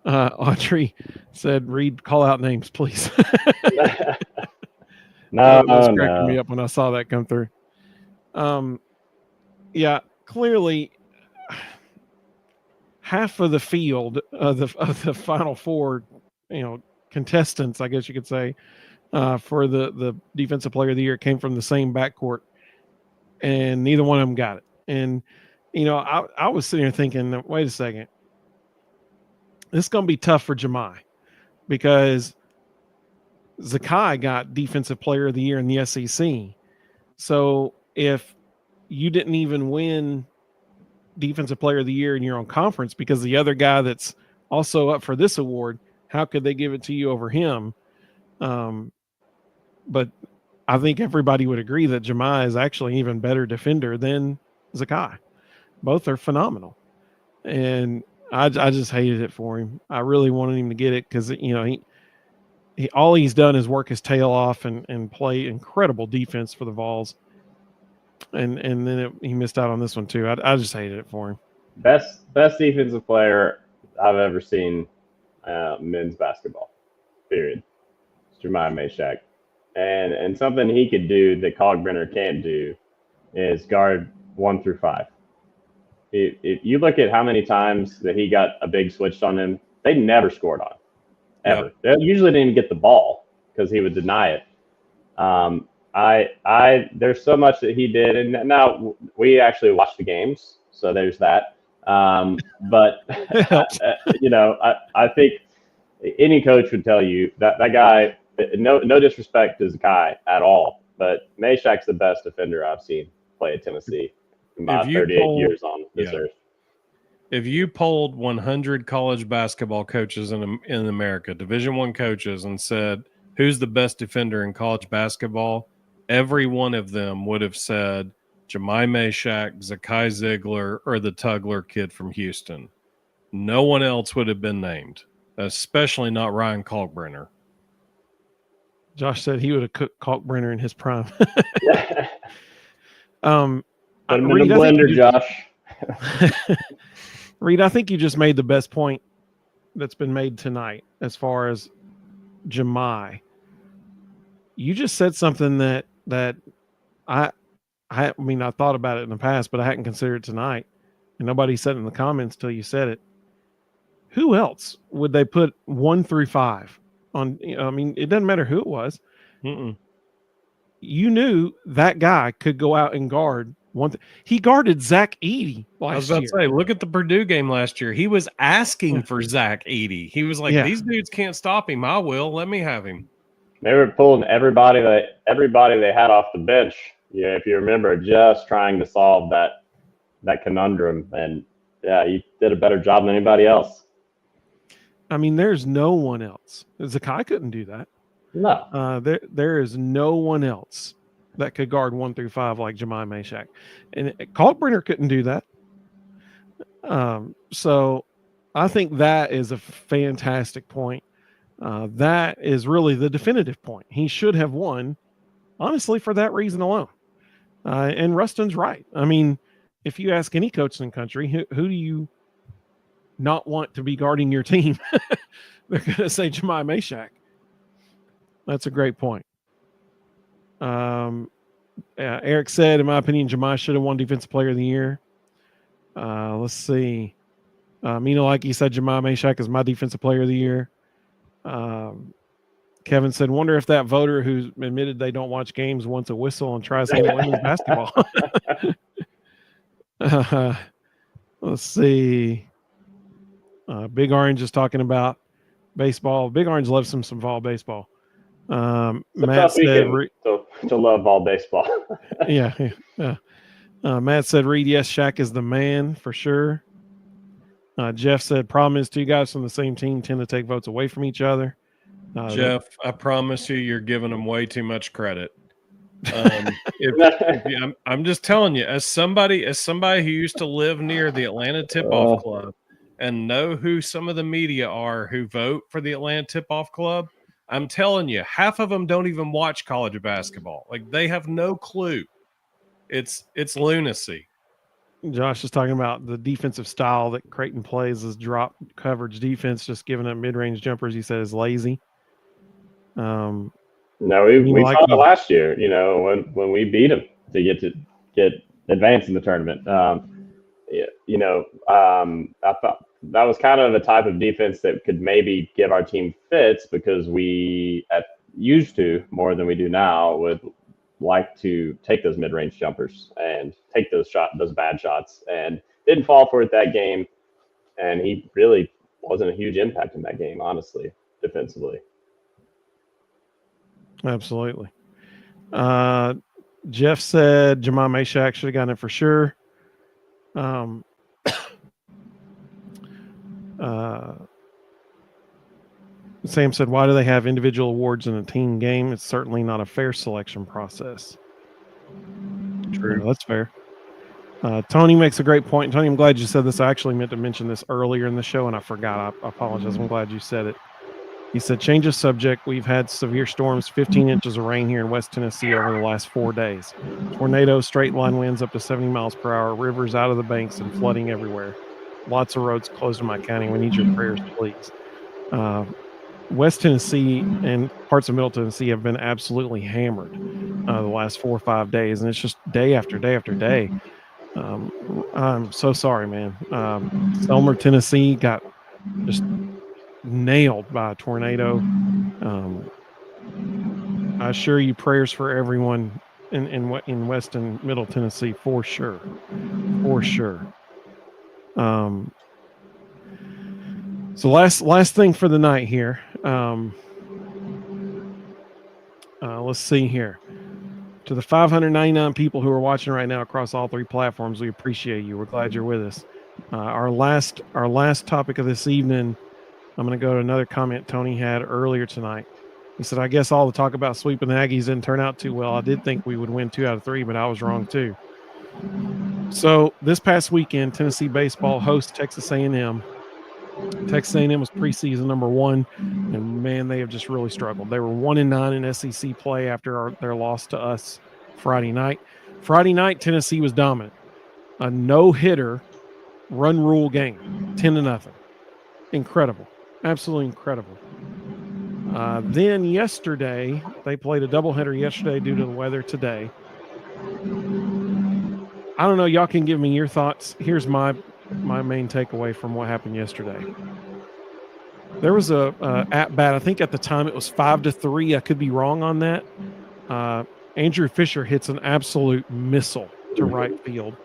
Audrey said, "Reed, call out names, please." No, that was cracking me up when I saw that come through. Yeah, clearly. Half of the field of the Final Four, contestants, I guess you could say, for the Defensive Player of the Year came from the same backcourt, and neither one of them got it. And I was sitting here thinking, wait a second, this is going to be tough for Jemai because Zakai got Defensive Player of the Year in the SEC. So if you didn't even win Defensive Player of the Year in your own conference because the other guy that's also up for this award, how could they give it to you over him? But I think everybody would agree that Jemai is actually an even better defender than Zakai. Both are phenomenal. And I just hated it for him. I really wanted him to get it because, he all he's done is work his tail off and play incredible defense for the Vols. And then he missed out on this one too. I just hated it for him. Best defensive player I've ever seen men's basketball. Period. It's Jemai Meshack. And something he could do that Kalkbrenner can't do is guard 1 through 5. If you look at how many times that he got a big switched on him, they never scored on him, ever. They usually didn't even get the ball because he would deny it. There's so much that he did, and now we actually watch the games, so there's that. But I think any coach would tell you that guy. No disrespect to Zakai at all, but Meshack's the best defender I've seen play at Tennessee in my 38 years on this earth. If you polled 100 college basketball coaches in America, Division I coaches, and said, who's the best defender in college basketball, every one of them would have said Jemai Meshack, Zakai Ziegler, or the Tugler kid from Houston. No one else would have been named, especially not Ryan Kalkbrenner. Josh said he would have cooked Kalkbrenner in his prime. Put him in the blender, Josh. Reed, I think you just made the best point that's been made tonight as far as Jemai. You just said something that I mean, I thought about it in the past, but I hadn't considered tonight. And nobody said it in the comments till you said it. Who else would they put 1 through 5 on? I mean, it doesn't matter who it was. You knew that guy could go out and guard one. He guarded Zach Edey last year. I was about to say, look at the Purdue game last year. He was asking for Zach Edey. He was like, these dudes can't stop him. I will. Let me have him. They were pulling everybody they had off the bench. Yeah, if you remember, just trying to solve that conundrum, and he did a better job than anybody else. I mean, there's no one else. Zakai couldn't do that. No. There is no one else that could guard 1 through 5 like Jemai Mashak. And Kalkbrenner couldn't do that. So I think that is a fantastic point. That is really the definitive point. He should have won, honestly, for that reason alone. And Rustin's right. I mean, if you ask any coach in the country, who do you not want to be guarding your team? They're going to say Jemai Mashak. That's a great point. Eric said, in my opinion, Jemai should have won Defensive Player of the Year. Let's see. Mina Likey said Jemai Mashak is my Defensive Player of the Year. Kevin said, wonder if that voter who admitted they don't watch games wants a whistle and tries to women's basketball. Let's see. Big Orange is talking about baseball. Big Orange loves some Vol baseball. Matt said to love Vol baseball. yeah. Matt said Reed, yes, Shaq is the man for sure. Jeff said problem is two guys from the same team tend to take votes away from each other. Jeff, I promise you're giving them way too much credit. I'm just telling you, as somebody who used to live near the Atlanta Tip-Off Club and know who some of the media are who vote for the Atlanta Tip-Off Club, I'm telling you, half of them don't even watch college basketball. Like, they have no clue. It's lunacy. Josh is talking about the defensive style that Creighton plays is drop coverage defense, just giving up mid-range jumpers. He says lazy. No, we saw it last year. You know, when we beat them to get advanced in the tournament. I thought that was kind of a type of defense that could maybe give our team fits because we used to more than we do now would like to take those mid-range jumpers and take those bad shots, and didn't fall for it that game. And he really wasn't a huge impact in that game, honestly, defensively. Absolutely. Jeff said Jemai Mashak should have gotten it for sure. Sam said, why do they have individual awards in a team game? It's certainly not a fair selection process. True. That's fair. Tony makes a great point. Tony, I'm glad you said this. I actually meant to mention this earlier in the show, and I forgot. I apologize. I'm glad you said it. He said, change of subject. We've had severe storms, 15 inches of rain here in West Tennessee over the last 4 days. Tornadoes, straight line winds up to 70 miles per hour, rivers out of the banks and flooding everywhere. Lots of roads closed in my county. We need your prayers, please. West Tennessee and parts of Middle Tennessee have been absolutely hammered the last 4 or 5 days, and it's just day after day after day. I'm so sorry, man. Selmer, Tennessee got just nailed by a tornado. I assure you prayers for everyone in West and Middle Tennessee for sure. For sure. So last thing for the night here. Let's see here. To the 599 people who are watching right now across all 3 platforms, we appreciate you. We're glad you're with us. Our last topic of this evening, I'm going to go to another comment Tony had earlier tonight. He said, I guess all the talk about sweeping the Aggies didn't turn out too well. I did think we would win 2 out of 3, but I was wrong too. So this past weekend, Tennessee baseball hosts Texas A&M. Texas A&M was preseason number 1, and man, they have just really struggled. They were 1-9 in SEC play after their loss to us Friday night. Friday night, Tennessee was dominant. A no-hitter run rule game, 10-0. Incredible. Absolutely incredible. Then yesterday, they played a doubleheader yesterday due to the weather today. I don't know. Y'all can give me your thoughts. Here's my main takeaway from what happened yesterday. There was a at bat. I think at the time it was 5-3. I could be wrong on that. Andrew Fisher hits an absolute missile to right field.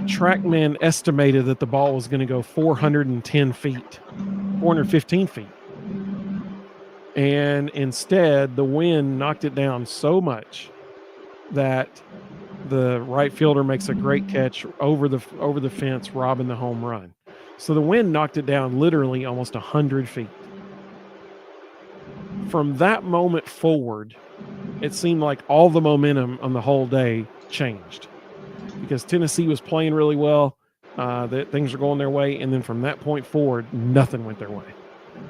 TrackMan estimated that the ball was going to go 415 feet. And instead, the wind knocked it down so much that the right fielder makes a great catch over the fence, robbing the home run. So the wind knocked it down literally almost 100 feet. From that moment forward, it seemed like all the momentum on the whole day changed because Tennessee was playing really well. That things were going their way. And then from that point forward, nothing went their way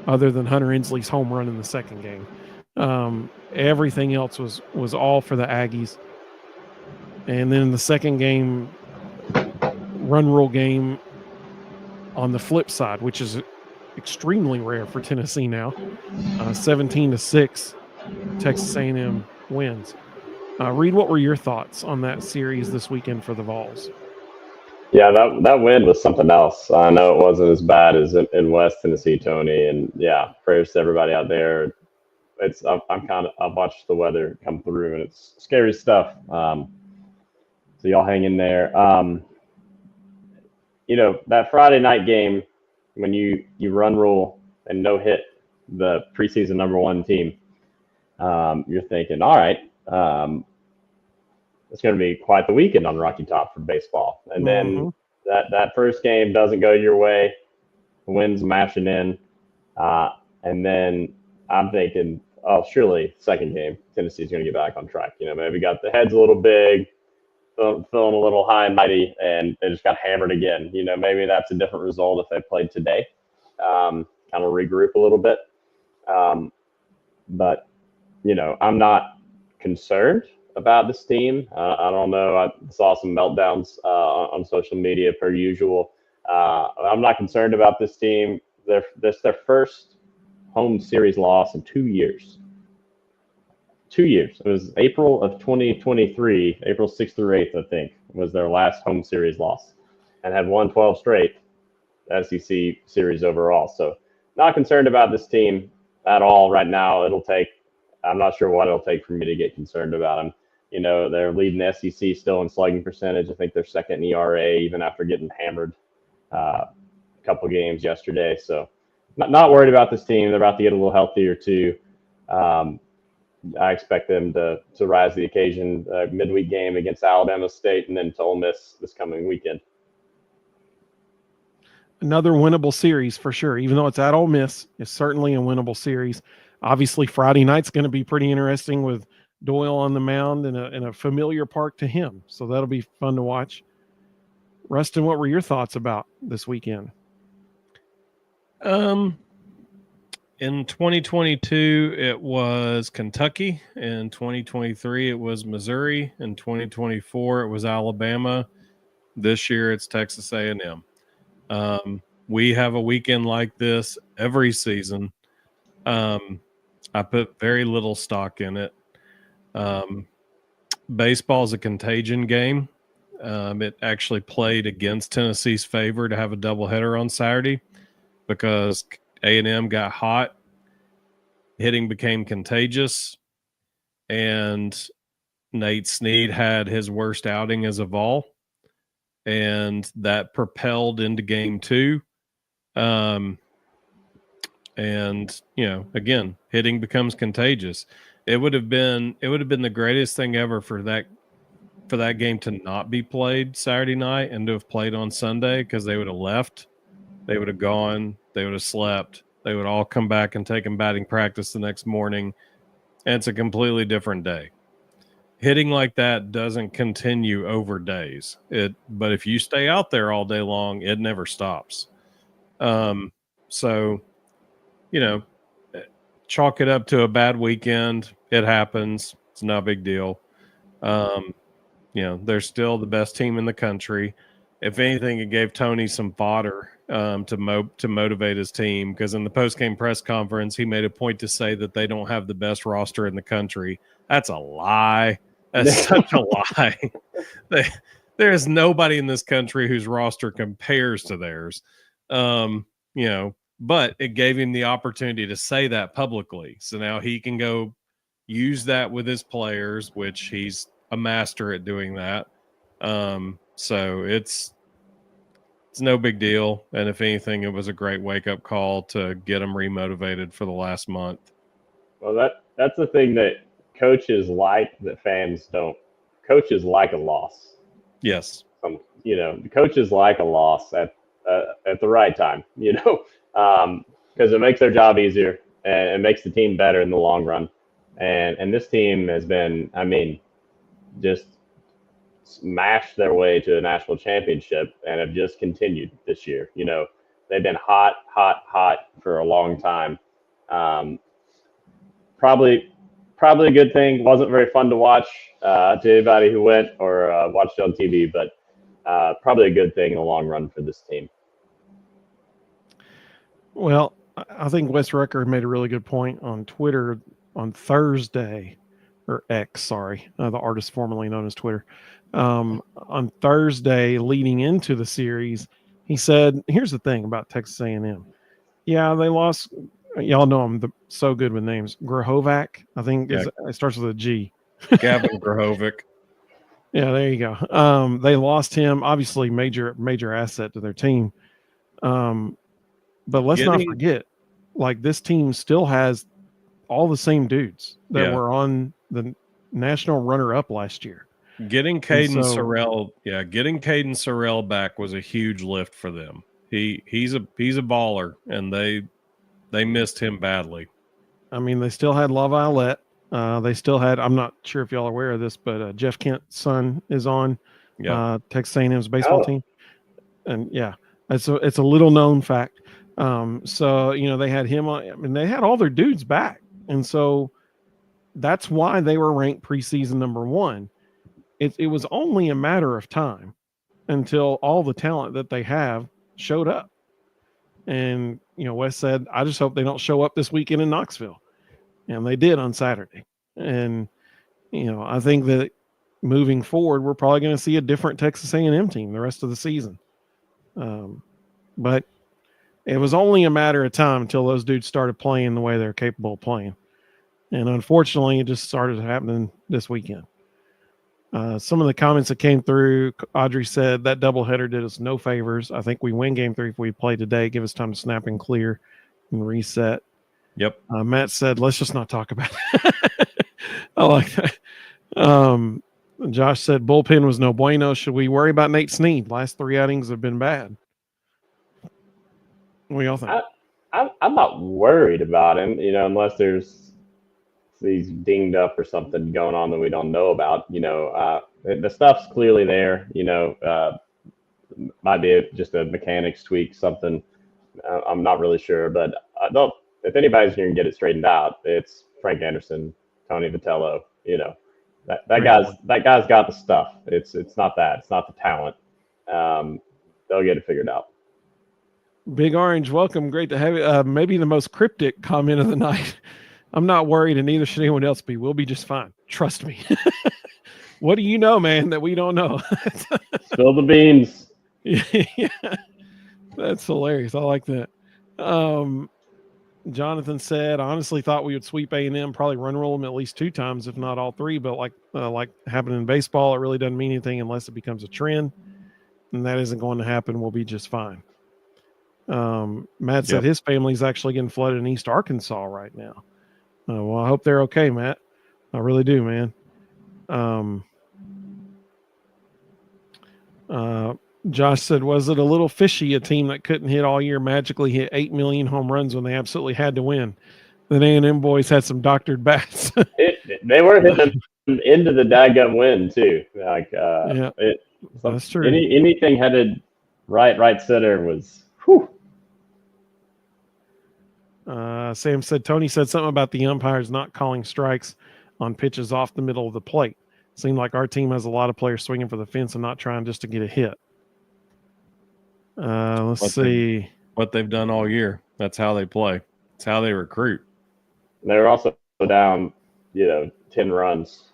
other than Hunter Inslee's home run in the second game. Everything else was all for the Aggies. And then in the second game, run rule game on the flip side, which is extremely rare for Tennessee now. 17-6, Texas A&M wins. Reed, what were your thoughts on that series this weekend for the Vols? Yeah, that win was something else. I know it wasn't as bad as in West Tennessee, Tony, and yeah, prayers to everybody out there. I've watched the weather come through, and it's scary stuff. So y'all hang in there. That Friday night game when you run rule and no hit the preseason number 1 team, you're thinking, all right, it's going to be quite the weekend on Rocky Top for baseball. And then that first game doesn't go your way, the wind's mashing in, and then I'm thinking, oh, surely second game Tennessee's going to get back on track. Maybe got the heads a little big, feeling a little high and mighty, and they just got hammered again. Maybe that's a different result if they played today. Kind of regroup a little bit. But, I'm not concerned about this team. I don't know. I saw some meltdowns on social media per usual. I'm not concerned about this team. This their first home series loss in 2 years. 2 years. It was April of 2023, April 6th through 8th, I think, was their last home series loss, and had won 12 straight SEC series overall. So not concerned about this team at all right now. I'm not sure what it'll take for me to get concerned about them. They're leading the SEC still in slugging percentage. I think they're second in ERA, even after getting hammered a couple games yesterday. So not worried about this team. They're about to get a little healthier too. I expect them to rise to the occasion. Midweek game against Alabama State, and then to Ole Miss this coming weekend. Another winnable series for sure. Even though it's at Ole Miss, it's certainly a winnable series. Obviously, Friday night's going to be pretty interesting with Doyle on the mound in a familiar park to him. So that'll be fun to watch. Rustin, what were your thoughts about this weekend? In 2022, it was Kentucky. In 2023, it was Missouri. In 2024, it was Alabama. This year, it's Texas A&M. We have a weekend like this every season. I put very little stock in it. Baseball is a contagion game. It actually played against Tennessee's favor to have a doubleheader on Saturday because A&M got hot, hitting became contagious, and Nate Snead had his worst outing as a Vol, and that propelled into game 2. And again, hitting becomes contagious. It would have been the greatest thing ever for that game to not be played Saturday night and to have played on Sunday, because they would have left. They would have gone. They would have slept. They would all come back and taken batting practice the next morning. And it's a completely different day. Hitting like that doesn't continue over days. But if you stay out there all day long, it never stops. So, chalk it up to a bad weekend. It happens. It's not a big deal. They're still the best team in the country. If anything, it gave Tony some fodder to motivate his team, because in the post-game press conference, he made a point to say that they don't have the best roster in the country. That's a lie. That's such a lie. There is nobody in this country whose roster compares to theirs. But it gave him the opportunity to say that publicly. So now he can go use that with his players, which he's a master at doing that. So it's no big deal. And if anything, it was a great wake-up call to get them remotivated for the last month. Well, that's the thing that coaches like that fans don't. Coaches like a loss. Yes. Coaches like a loss at at the right time, because it makes their job easier and it makes the team better in the long run. And this team has been, I mean, just smashed their way to a national championship and have just continued this year. They've been hot, hot, hot for a long time. Probably a good thing. Wasn't very fun to watch to anybody who went or watched it on TV, but probably a good thing in the long run for this team. Well, I think Wes Rucker made a really good point on Twitter on Thursday, or X, sorry, the artist formerly known as Twitter. On Thursday, leading into the series, he said, "Here's the thing about Texas A&M. Yeah, they lost. Y'all know I'm so good with names. Grahovac, I think it starts with a G. Gavin Grahovic. Yeah, there you go. They lost him, obviously major asset to their team. But let's not forget, like, this team still has all the same dudes that were on the national runner-up last year. Getting Caden Sorrell back was a huge lift for them. He's a baller, and they missed him badly. I mean, they still had LaViolette. They still had, I'm not sure if y'all are aware of this, but Jeff Kent's son is on Texas A&M's baseball team. And it's a little known fact. So, they had him on, I mean, they had all their dudes back. And so that's why they were ranked preseason number 1. It was only a matter of time until all the talent that they have showed up. And, Wes said, I just hope they don't show up this weekend in Knoxville. And they did on Saturday. And, I think that moving forward, we're probably going to see a different Texas A&M team the rest of the season. But it was only a matter of time until those dudes started playing the way they're capable of playing. And unfortunately, it just started happening this weekend. Some of the comments that came through, Audrey said that doubleheader did us no favors. I think we win game 3 if we play today. Give us time to snap and clear and reset. Yep. Matt said, let's just not talk about it. I like that. Josh said, bullpen was no bueno. Should we worry about Nate Snead? Last 3 outings have been bad. What do y'all think? I'm not worried about him, unless there's he's dinged up or something going on that we don't know about. The stuff's clearly there. Might be just a mechanics tweak, something. I'm not really sure, but if anybody's going to get it straightened out, it's Frank Anderson, Tony Vitello. That guy's got the stuff. It's not that. It's not the talent. They'll get it figured out. Big Orange, welcome. Great to have you. Maybe the most cryptic comment of the night. I'm not worried, and neither should anyone else be. We'll be just fine. Trust me. What do you know, man, that we don't know? Spill the beans. Yeah, that's hilarious. I like that. Jonathan said, I honestly thought we would sweep A&M, probably run roll them at least 2 times, if not all 3. But like happening in baseball, it really doesn't mean anything unless it becomes a trend, and that isn't going to happen. We'll be just fine. Matt said his family's actually getting flooded in East Arkansas right now. Well, I hope they're okay, Matt. I really do, man. Josh said, was it a little fishy, a team that couldn't hit all year magically hit 8 million home runs when they absolutely had to win? Then A&M boys had some doctored bats. They were hitting them into the daggum win, too. That's true. Anything headed right center was whew. Sam said, Tony said something about the umpires not calling strikes on pitches off the middle of the plate. Seemed like our team has a lot of players swinging for the fence and not trying just to get a hit. Let's see. What they've done all year. That's how they play. It's how they recruit. They're also down, 10 runs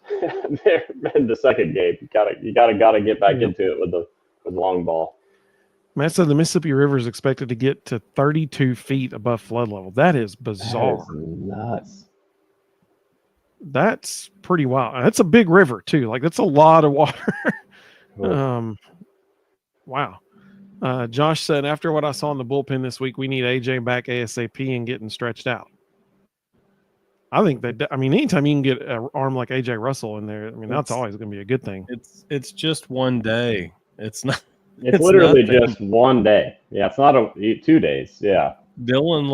there in the second game. You gotta get back into it with the long ball. Matt said the Mississippi River is expected to get to 32 feet above flood level. That is bizarre. That is nuts. That's pretty wild. That's a big river too. Like, that's a lot of water. Wow. Josh said, after what I saw in the bullpen this week, we need AJ back ASAP and getting stretched out. I think that, anytime you can get an arm like AJ Russell in there, that's always going to be a good thing. It's just one day. It's not. It's literally just one day. Yeah, it's not 2 days. Yeah. Dylan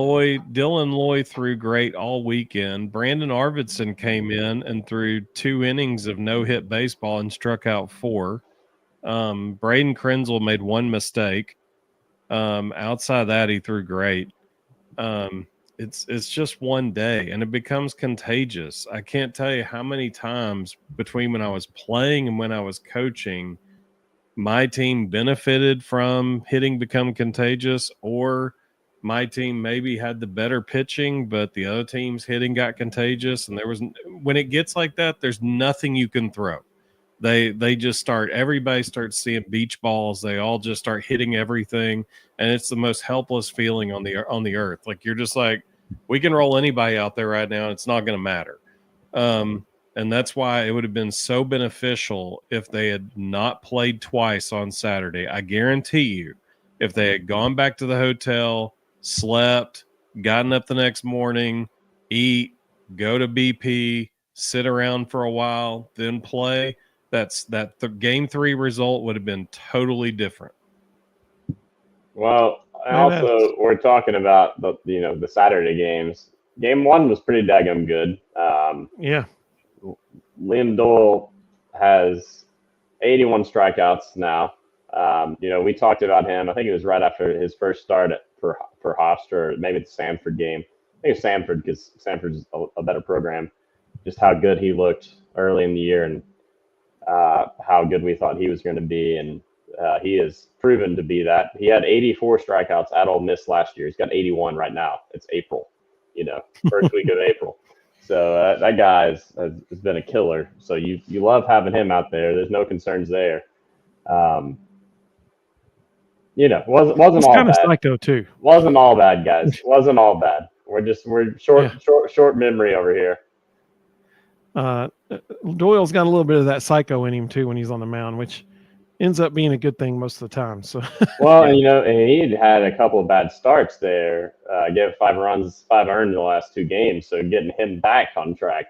Loy threw great all weekend. Brandon Arvidsson came in and threw 2 innings of no-hit baseball and struck out 4. Braden Krenzel made 1 mistake. Outside of that, he threw great. It's just one day, and it becomes contagious. I can't tell you how many times between when I was playing and when I was coaching, my team benefited from hitting become contagious, or my team maybe had the better pitching, but the other team's hitting got contagious. And when it gets like that, there's nothing you can throw. They just everybody starts seeing beach balls. They all just start hitting everything, and it's the most helpless feeling on the earth. Like, you're just like, we can roll anybody out there right now, and it's not going to matter. And that's why it would have been so beneficial if they had not played twice on Saturday. I guarantee you, if they had gone back to the hotel, slept, gotten up the next morning, eat, go to BP, sit around for a while, then play, the game 3 result would have been totally different. Well, also, we're talking about the Saturday games. Game 1 was pretty daggum good. Yeah. Liam Doyle has 81 strikeouts now. We talked about him. I think it was right after his first start for Hofstra, or maybe the Sanford game. I think it's Sanford, because Sanford's a better program. Just how good he looked early in the year, and how good we thought he was going to be, and he has proven to be that. He had 84 strikeouts at Ole Miss last year. He's got 81 right now. It's April, first week of April. So that guy has been a killer. So you love having him out there. There's no concerns there. Wasn't all kind bad. Of psycho too. Wasn't all bad, guys. Wasn't all bad. We're short memory over here. Doyle's got a little bit of that psycho in him too when he's on the mound, which ends up being a good thing most of the time. So well, and he had a couple of bad starts there. Gave 5 runs, 5 earned in the last 2 games. So getting him back on track,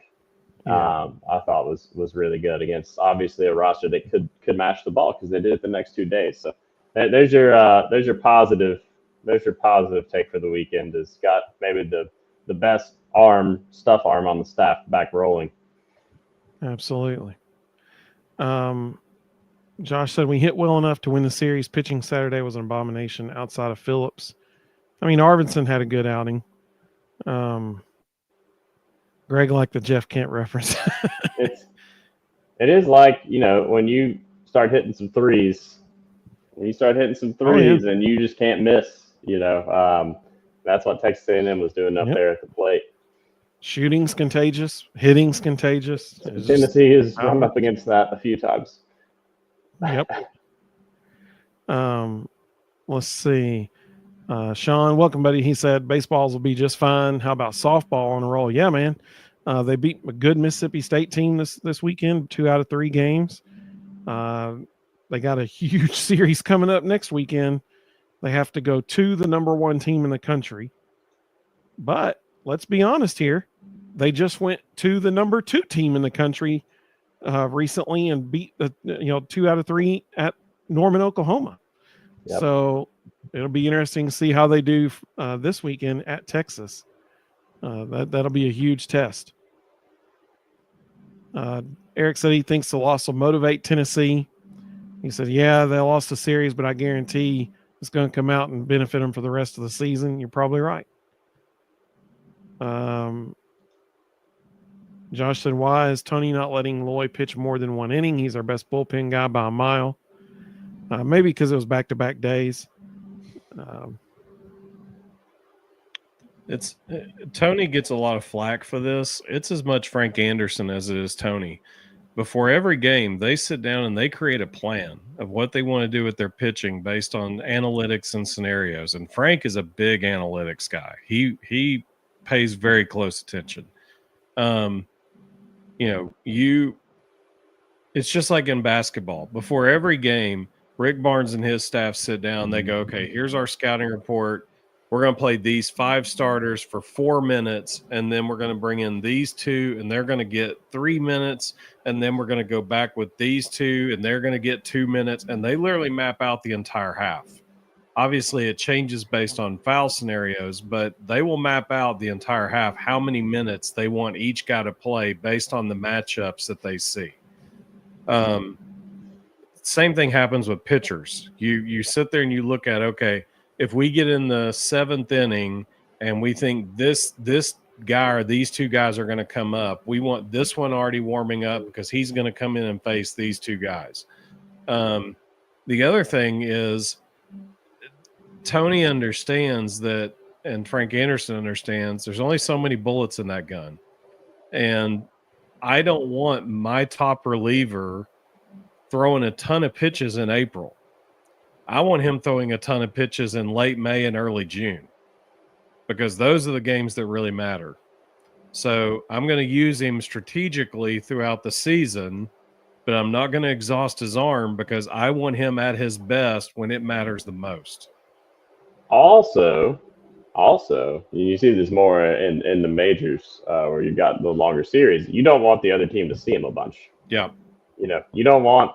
I thought was really good against obviously a roster that could match the ball, because they did it the next 2 days. So there's your positive take for the weekend. Is got maybe the best stuff arm on the staff back rolling. Absolutely. Josh said we hit well enough to win the series. Pitching Saturday was an abomination outside of Phillips. I mean, Arvidsson had a good outing. Greg liked the Jeff Kent reference. It is like, when you start hitting some threes, and you just can't miss, that's what Texas A&M was doing up there at the plate. Shooting's contagious. Hitting's contagious. Tennessee has run up against that a few times. Yep. Let's see. Sean, welcome, buddy. He said baseballs will be just fine. How about softball on a roll? Yeah, man. They beat a good Mississippi State team this weekend, 2 out of 3 games. They got a huge series coming up next weekend. They have to go to the number 1 team in the country. But let's be honest here. They just went to the number 2 team in the country recently and beat 2 out of 3 at Norman, Oklahoma. Yep. So it'll be interesting to see how they do this weekend at Texas. That'll be a huge test. Eric said he thinks the loss will motivate Tennessee. He said, yeah, they lost the series, but I guarantee it's going to come out and benefit them for the rest of the season. You're probably right. Josh said, why is Tony not letting Loy pitch more than 1 inning? He's our best bullpen guy by a mile. Maybe because it was back-to-back days. Tony gets a lot of flack for this. It's as much Frank Anderson as it is Tony. Before every game, they sit down and they create a plan of what they want to do with their pitching based on analytics and scenarios. And Frank is a big analytics guy. He pays very close attention. It's just like in basketball. Before every game, Rick Barnes and his staff sit down. They go, okay, here's our scouting report. we're going to play these 5 starters for 4 minutes, and then we're going to bring in these 2, and they're going to get 3 minutes, and then we're going to go back with these 2, and they're going to get 2 minutes, and they literally map out the entire half. Obviously, it changes based on foul scenarios, but they will map out the entire half, how many minutes they want each guy to play based on the matchups that they see. Same thing happens with pitchers. You sit there and you look at, okay, if we get in the 7th inning and we think this guy or these 2 guys are going to come up, we want this one already warming up because he's going to come in and face these 2 guys. The other thing is Tony understands that, and Frank Anderson understands, there's only so many bullets in that gun. And I don't want my top reliever throwing a ton of pitches in April. I want him throwing a ton of pitches in late May and early June, because those are the games that really matter. So I'm going to use him strategically throughout the season, but I'm not going to exhaust his arm because I want him at his best when it matters the most. Also, you see this more in the majors where you've got the longer series. You don't want the other team to see him a bunch. Yeah. You don't want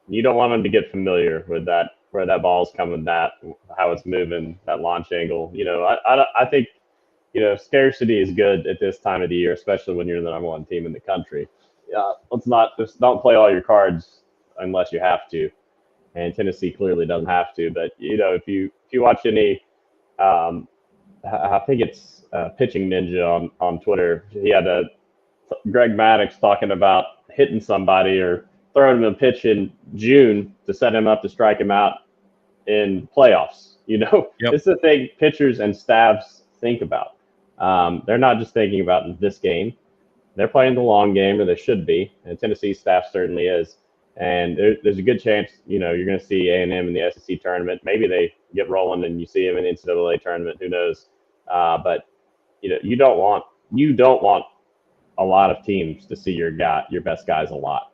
them to get familiar with that, where that ball's coming, that how it's moving, that launch angle. I think scarcity is good at this time of the year, especially when you're the number 1 team in the country. Just don't play all your cards unless you have to. And Tennessee clearly doesn't have to. But if you watch any, I think it's Pitching Ninja on Twitter. He had Greg Maddux talking about hitting somebody or throwing him a pitch in June to set him up to strike him out in playoffs. Yep. It's the thing pitchers and staffs think about. They're not just thinking about this game. They're playing the long game, or they should be. And Tennessee staff certainly is. And there's a good chance, you're going to see A&M in the SEC tournament. Maybe they get rolling and you see them in the NCAA tournament. Who knows? But you don't want a lot of teams to see your best guys a lot.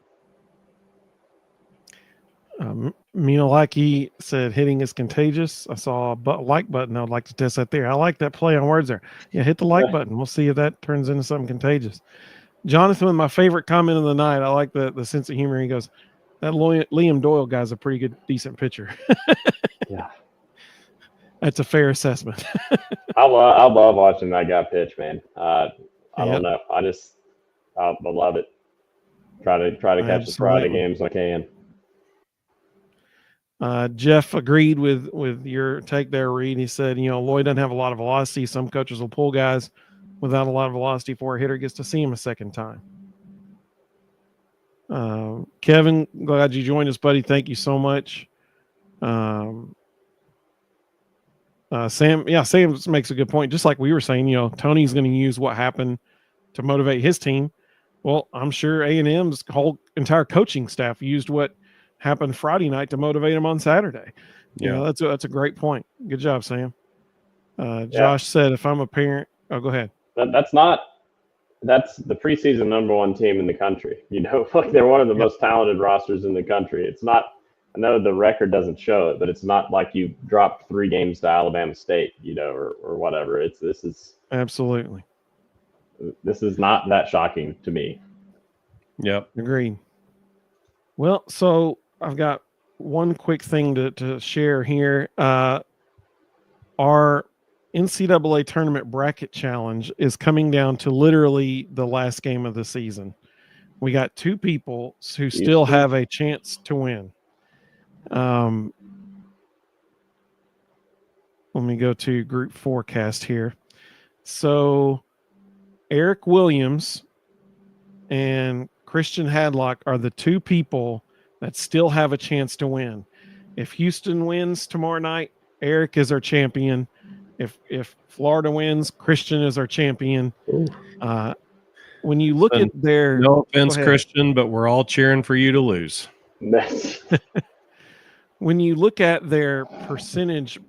Like said, hitting is contagious. I saw a like button. I would like to test that there. I like that play on words there. Yeah, hit the like button. We'll see if that turns into something contagious. Jonathan, my favorite comment of the night. I like the sense of humor. He goes, that Liam Doyle guy's a pretty good, decent pitcher. Yeah. That's a fair assessment. I love watching that guy pitch, man. I don't know. I love it. Try to catch the Friday games when I can. Jeff agreed with your take there, Reed. He said, Lloyd doesn't have a lot of velocity. Some coaches will pull guys without a lot of velocity before a hitter gets to see him a second time. Kevin, glad you joined us, buddy. Thank you so much. Sam makes a good point. Just like we were saying, Tony's going to use what happened to motivate his team. Well, I'm sure A&M's whole entire coaching staff used what happened Friday night to motivate him on Saturday. Yeah, that's a great point. Good job, Sam. Josh said, if I'm a parent, go ahead. That's the preseason number 1 team in the country. Like they're one of the most talented rosters in the country. It's not, I know the record doesn't show it, but it's not like you dropped 3 games to Alabama State, or whatever. This is not that shocking to me. Yep. Agreed. Well, so I've got one quick thing to share here. Our NCAA tournament bracket challenge is coming down to literally the last game of the season. We got 2 people who still have a chance to win. Let me go to group forecast here. So Eric Williams and Christian Hadlock are the 2 people that still have a chance to win. If Houston wins tomorrow night, Eric is our champion. If Florida wins, Christian is our champion. When you look at their... No offense, Christian, but we're all cheering for you to lose. When you look at their percentage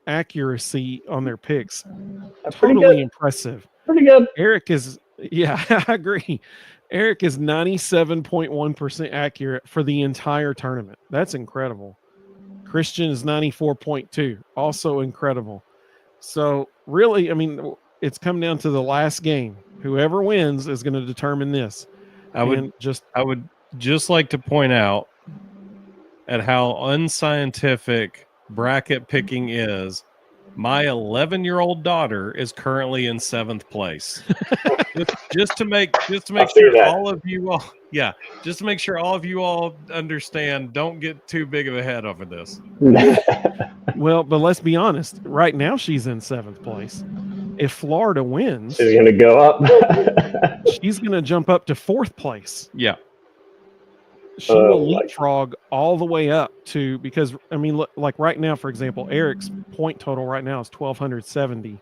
accuracy on their picks, totally impressive. Pretty good. Eric is... Yeah, I agree. Eric is 97.1% accurate for the entire tournament. That's incredible. Christian is 94.2%, also incredible. So really, I mean, it's come down to the last game. Whoever wins is going to determine this. I would just like to point out at how unscientific bracket picking is. My 11-year-old daughter is currently in 7th place. just to make sure all of you all, just to make sure all of you all understand. Don't get too big of a head over this. Well, but let's be honest. Right now, she's in 7th place. If Florida wins, she's going to go up. She's going to jump up to 4th place. Yeah. She will leapfrog all the way up to, because, I mean, look, like right now, for example, Eric's point total right now is 1,270.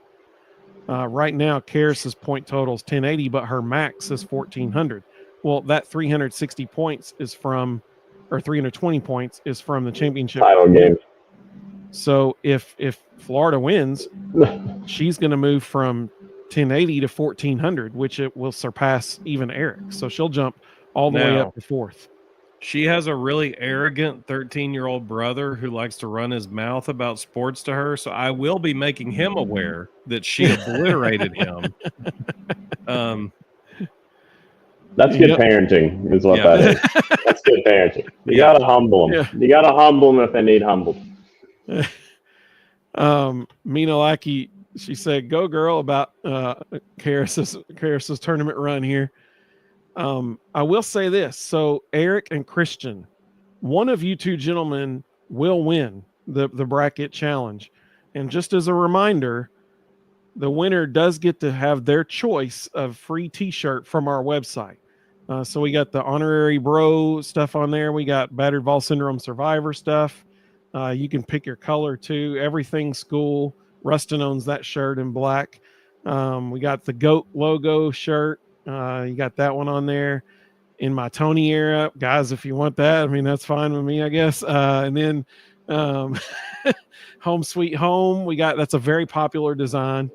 Right now, Karis's point total is 1080, but her max is 1,400. Well, that 360 points is from, or 320 points is from the championship title game. So if Florida wins, she's going to move from 1080 to 1,400, which it will surpass even Eric. So she'll jump all the way up to 4th. She has a really arrogant 13-year-old brother who likes to run his mouth about sports to her. So I will be making him aware that she obliterated him. That's good parenting, is what that is. That's good parenting. You got to humble them. Yeah. You got to humble them if they need humbled. Mina Lackey, she said, "Go girl," about Karis's tournament run here. I will say this. So Eric and Christian, one of you two gentlemen will win the bracket challenge. And just as a reminder, the winner does get to have their choice of free t-shirt from our website. So we got the honorary bro stuff on there. We got battered Vol syndrome survivor stuff. You can pick your color too. Everything school. Rustin owns that shirt in black. We got the GOAT logo shirt. You got that one on there. In my Tony era, guys, if you want that, I mean, that's fine with me, I guess. And then Home Sweet Home, that's a very popular design.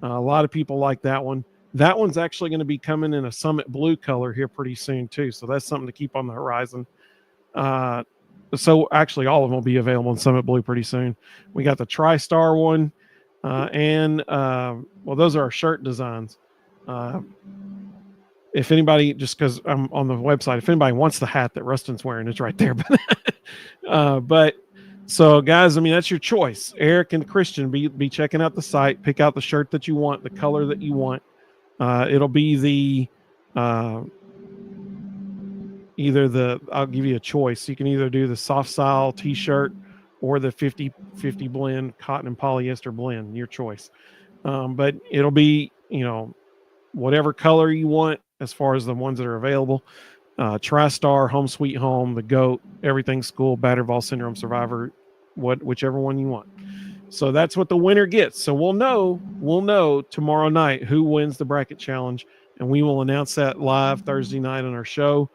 A lot of people like that one. That one's actually going to be coming in a Summit Blue color here pretty soon too. So that's something to keep on the horizon. So actually all of them will be available in Summit Blue pretty soon. We got the TriStar one. Well, those are our shirt designs. If anybody, just because I'm on the website, if anybody wants the hat that Rustin's wearing, it's right there. But so guys, I mean, that's your choice. Eric and Christian, be checking out the site, pick out the shirt that you want, the color that you want. It'll be the I'll give you a choice. You can either do the soft style t-shirt or the 50/50 blend, cotton and polyester blend, your choice. But it'll be, whatever color you want as far as the ones that are available. TriStar, Home Sweet Home, the GOAT, Everything School, battered Vol syndrome survivor, whichever one you want. So that's what the winner gets. So we'll know tomorrow night who wins the bracket challenge, and we will announce that live Thursday night on our show.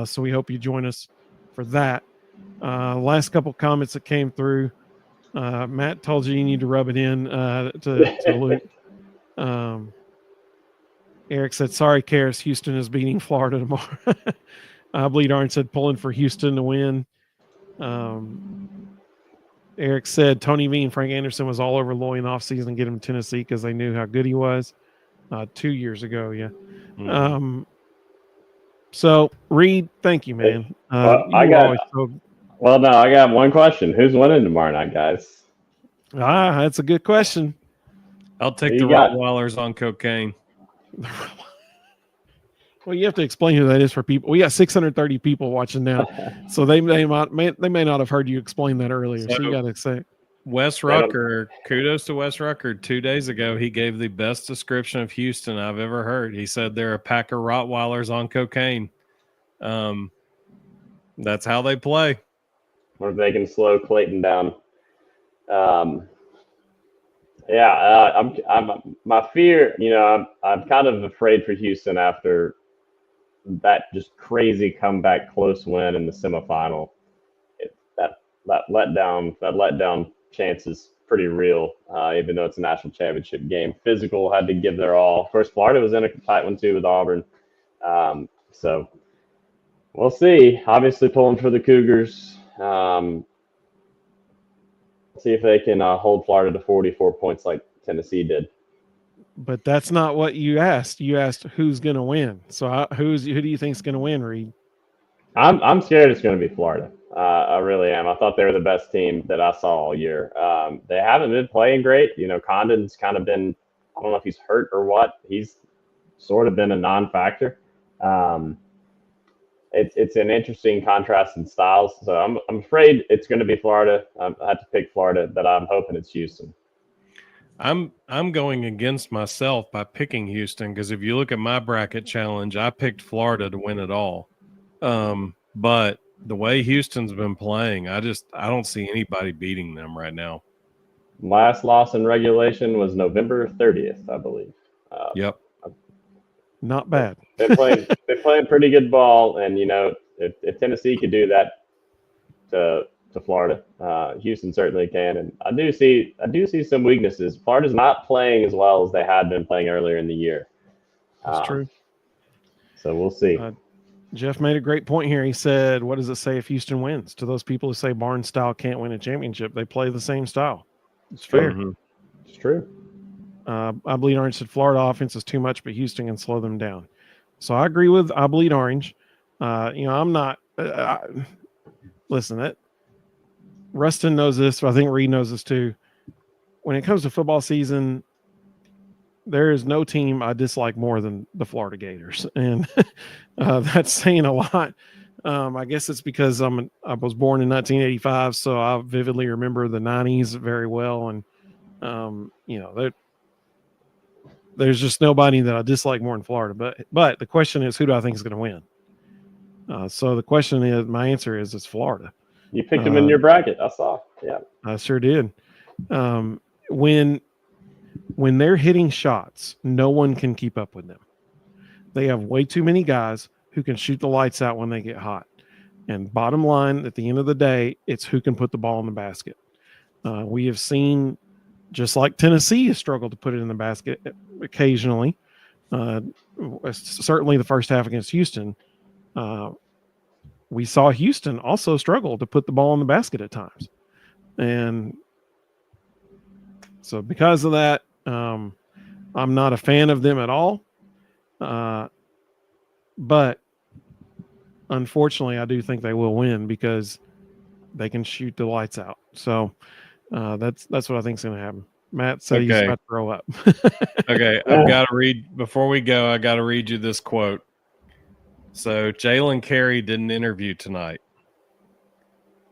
So we hope you join us for that. Last couple comments that came through. Matt told you need to rub it in to Luke. Eric said, "Sorry, Karis, Houston is beating Florida tomorrow." Bleed Orange said, "Pulling for Houston to win." Eric said, "Tony V and Frank Anderson was all over Loy in the offseason and get him to Tennessee because they knew how good he was." 2 years ago, yeah. Mm-hmm. So, Reed, thank you, man. I got one question. Who's winning tomorrow night, guys? That's a good question. I'll take the Rottweilers on cocaine. Well, you have to explain who that is for people. We got 630 people watching now, so they may not have heard you explain that earlier. So you got to say, Wes Rucker. Kudos to Wes Rucker. 2 days ago, he gave the best description of Houston I've ever heard. He said they're a pack of Rottweilers on cocaine. That's how they play. Or if they can slow Clayton down. I'm my fear. I'm kind of afraid for Houston after that just crazy comeback close win in the semifinal. That letdown chance is pretty real, even though it's a national championship game. Physical had to give their all. Of course, Florida was in a tight one too with Auburn. So we'll see. Obviously pulling for the Cougars. See if they can hold Florida to 44 points like Tennessee did. But that's not what you asked. You asked who's going to win. So who do you think's going to win, Reed? I'm scared it's going to be Florida. I really am. I thought they were the best team that I saw all year. They haven't been playing great. Condon's kind of been, I don't know if he's hurt or what. He's sort of been a non-factor. It's an interesting contrast in styles. So I'm afraid it's going to be Florida. I had to pick Florida, but I'm hoping it's Houston. I'm going against myself by picking Houston because if you look at my bracket challenge, I picked Florida to win it all. But the way Houston's been playing, I don't see anybody beating them right now. Last loss in regulation was November 30th, I believe. Yep. Not bad. They're playing pretty good ball, and if Tennessee could do that to Florida, Houston certainly can. And I do see some weaknesses. Florida's not playing as well as they had been playing earlier in the year. That's true. So we'll see. Jeff made a great point here. He said, what does it say if Houston wins? To those people who say Barnes style can't win a championship, they play the same style. It's fair. Mm-hmm. It's true. I Bleed Orange said Florida offense is too much, but Houston can slow them down. So I agree with I Bleed Orange. I'm not listen, that Rustin knows this, but I think Reed knows this too. When it comes to football season, there is no team I dislike more than the Florida Gators, and that's saying a lot. I guess it's because I was born in 1985, so I vividly remember the 90s very well, and there's just nobody that I dislike more than Florida. But the question is, who do I think is going to win? So the question is, my answer is, it's Florida. You picked them in your bracket. I saw. Yeah, I sure did. When they're hitting shots, no one can keep up with them. They have way too many guys who can shoot the lights out when they get hot. And bottom line, at the end of the day, it's who can put the ball in the basket. We have seen, just like Tennessee has struggled to put it in the basket occasionally, certainly the first half against Houston, we saw Houston also struggle to put the ball in the basket at times. And so because of that, I'm not a fan of them at all. But unfortunately, I do think they will win because they can shoot the lights out. So that's what I think is going to happen. Matt said he's about to throw up. Okay, I've got to read before we go. I got to read you this quote. So Jalen Carey did an interview tonight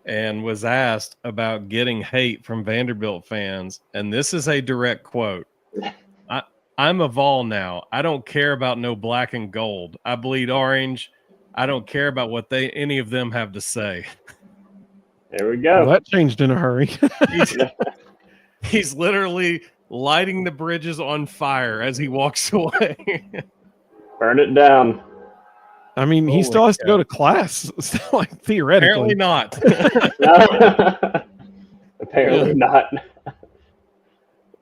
and was asked about getting hate from Vanderbilt fans, and this is a direct quote. I'm a Vol now. I don't care about no black and gold. I bleed orange. I don't care about what any of them have to say. There we go. Well, that changed in a hurry. He's literally lighting the bridges on fire as he walks away. Burn it down. I mean, he still has to go to class. Still, like, theoretically. Apparently not. Apparently not.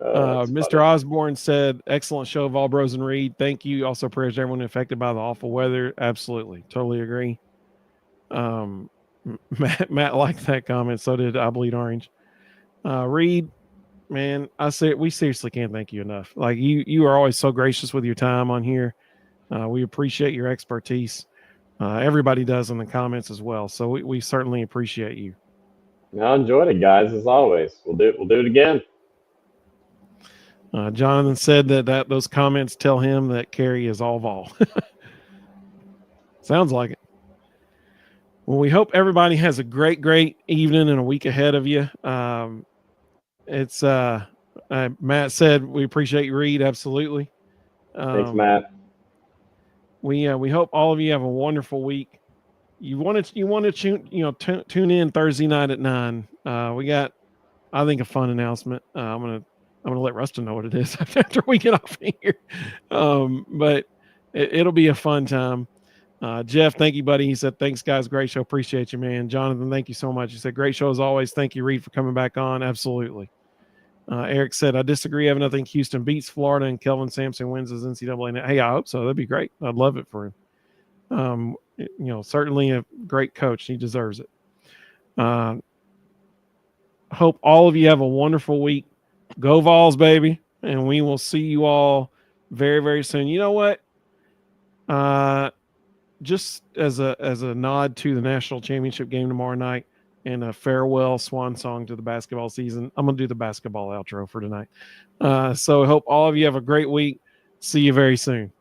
Mr. Funny. Osborne said, excellent show of all bros and Reed. Thank you. Also prayers to everyone affected by the awful weather. Absolutely. Totally agree. Matt liked that comment. So did I Bleed Orange. Reed, man, we seriously can't thank you enough. Like, you are always so gracious with your time on here. We appreciate your expertise. Everybody does in the comments as well. So we certainly appreciate you. I enjoyed it, guys, as always. We'll do it again. Jonathan said that those comments tell him that Carey is all Vol. Sounds like it. Well, we hope everybody has a great evening and a week ahead of you. It's Matt said we appreciate you, Reed. Absolutely. Thanks, Matt. We hope all of you have a wonderful week. You want to tune in Thursday night at 9. We got, I think, a fun announcement. I'm gonna let Rustin know what it is after we get off of here. But it'll be a fun time. Jeff, thank you, buddy. He said, thanks, guys. Great show. Appreciate you, man. Jonathan, thank you so much. He said, great show as always. Thank you, Reed, for coming back on. Absolutely. Eric said, I disagree. I think Houston beats Florida and Kelvin Sampson wins his NCAA. Hey, I hope so. That'd be great. I'd love it for him. Certainly a great coach. He deserves it. Hope all of you have a wonderful week. Go Vols, baby. and we will see you all very, very soon. You know what? Just as a nod to the national championship game tomorrow night and a farewell swan song to the basketball season, I'm going to do the basketball outro for tonight. So I hope all of you have a great week. See you very soon.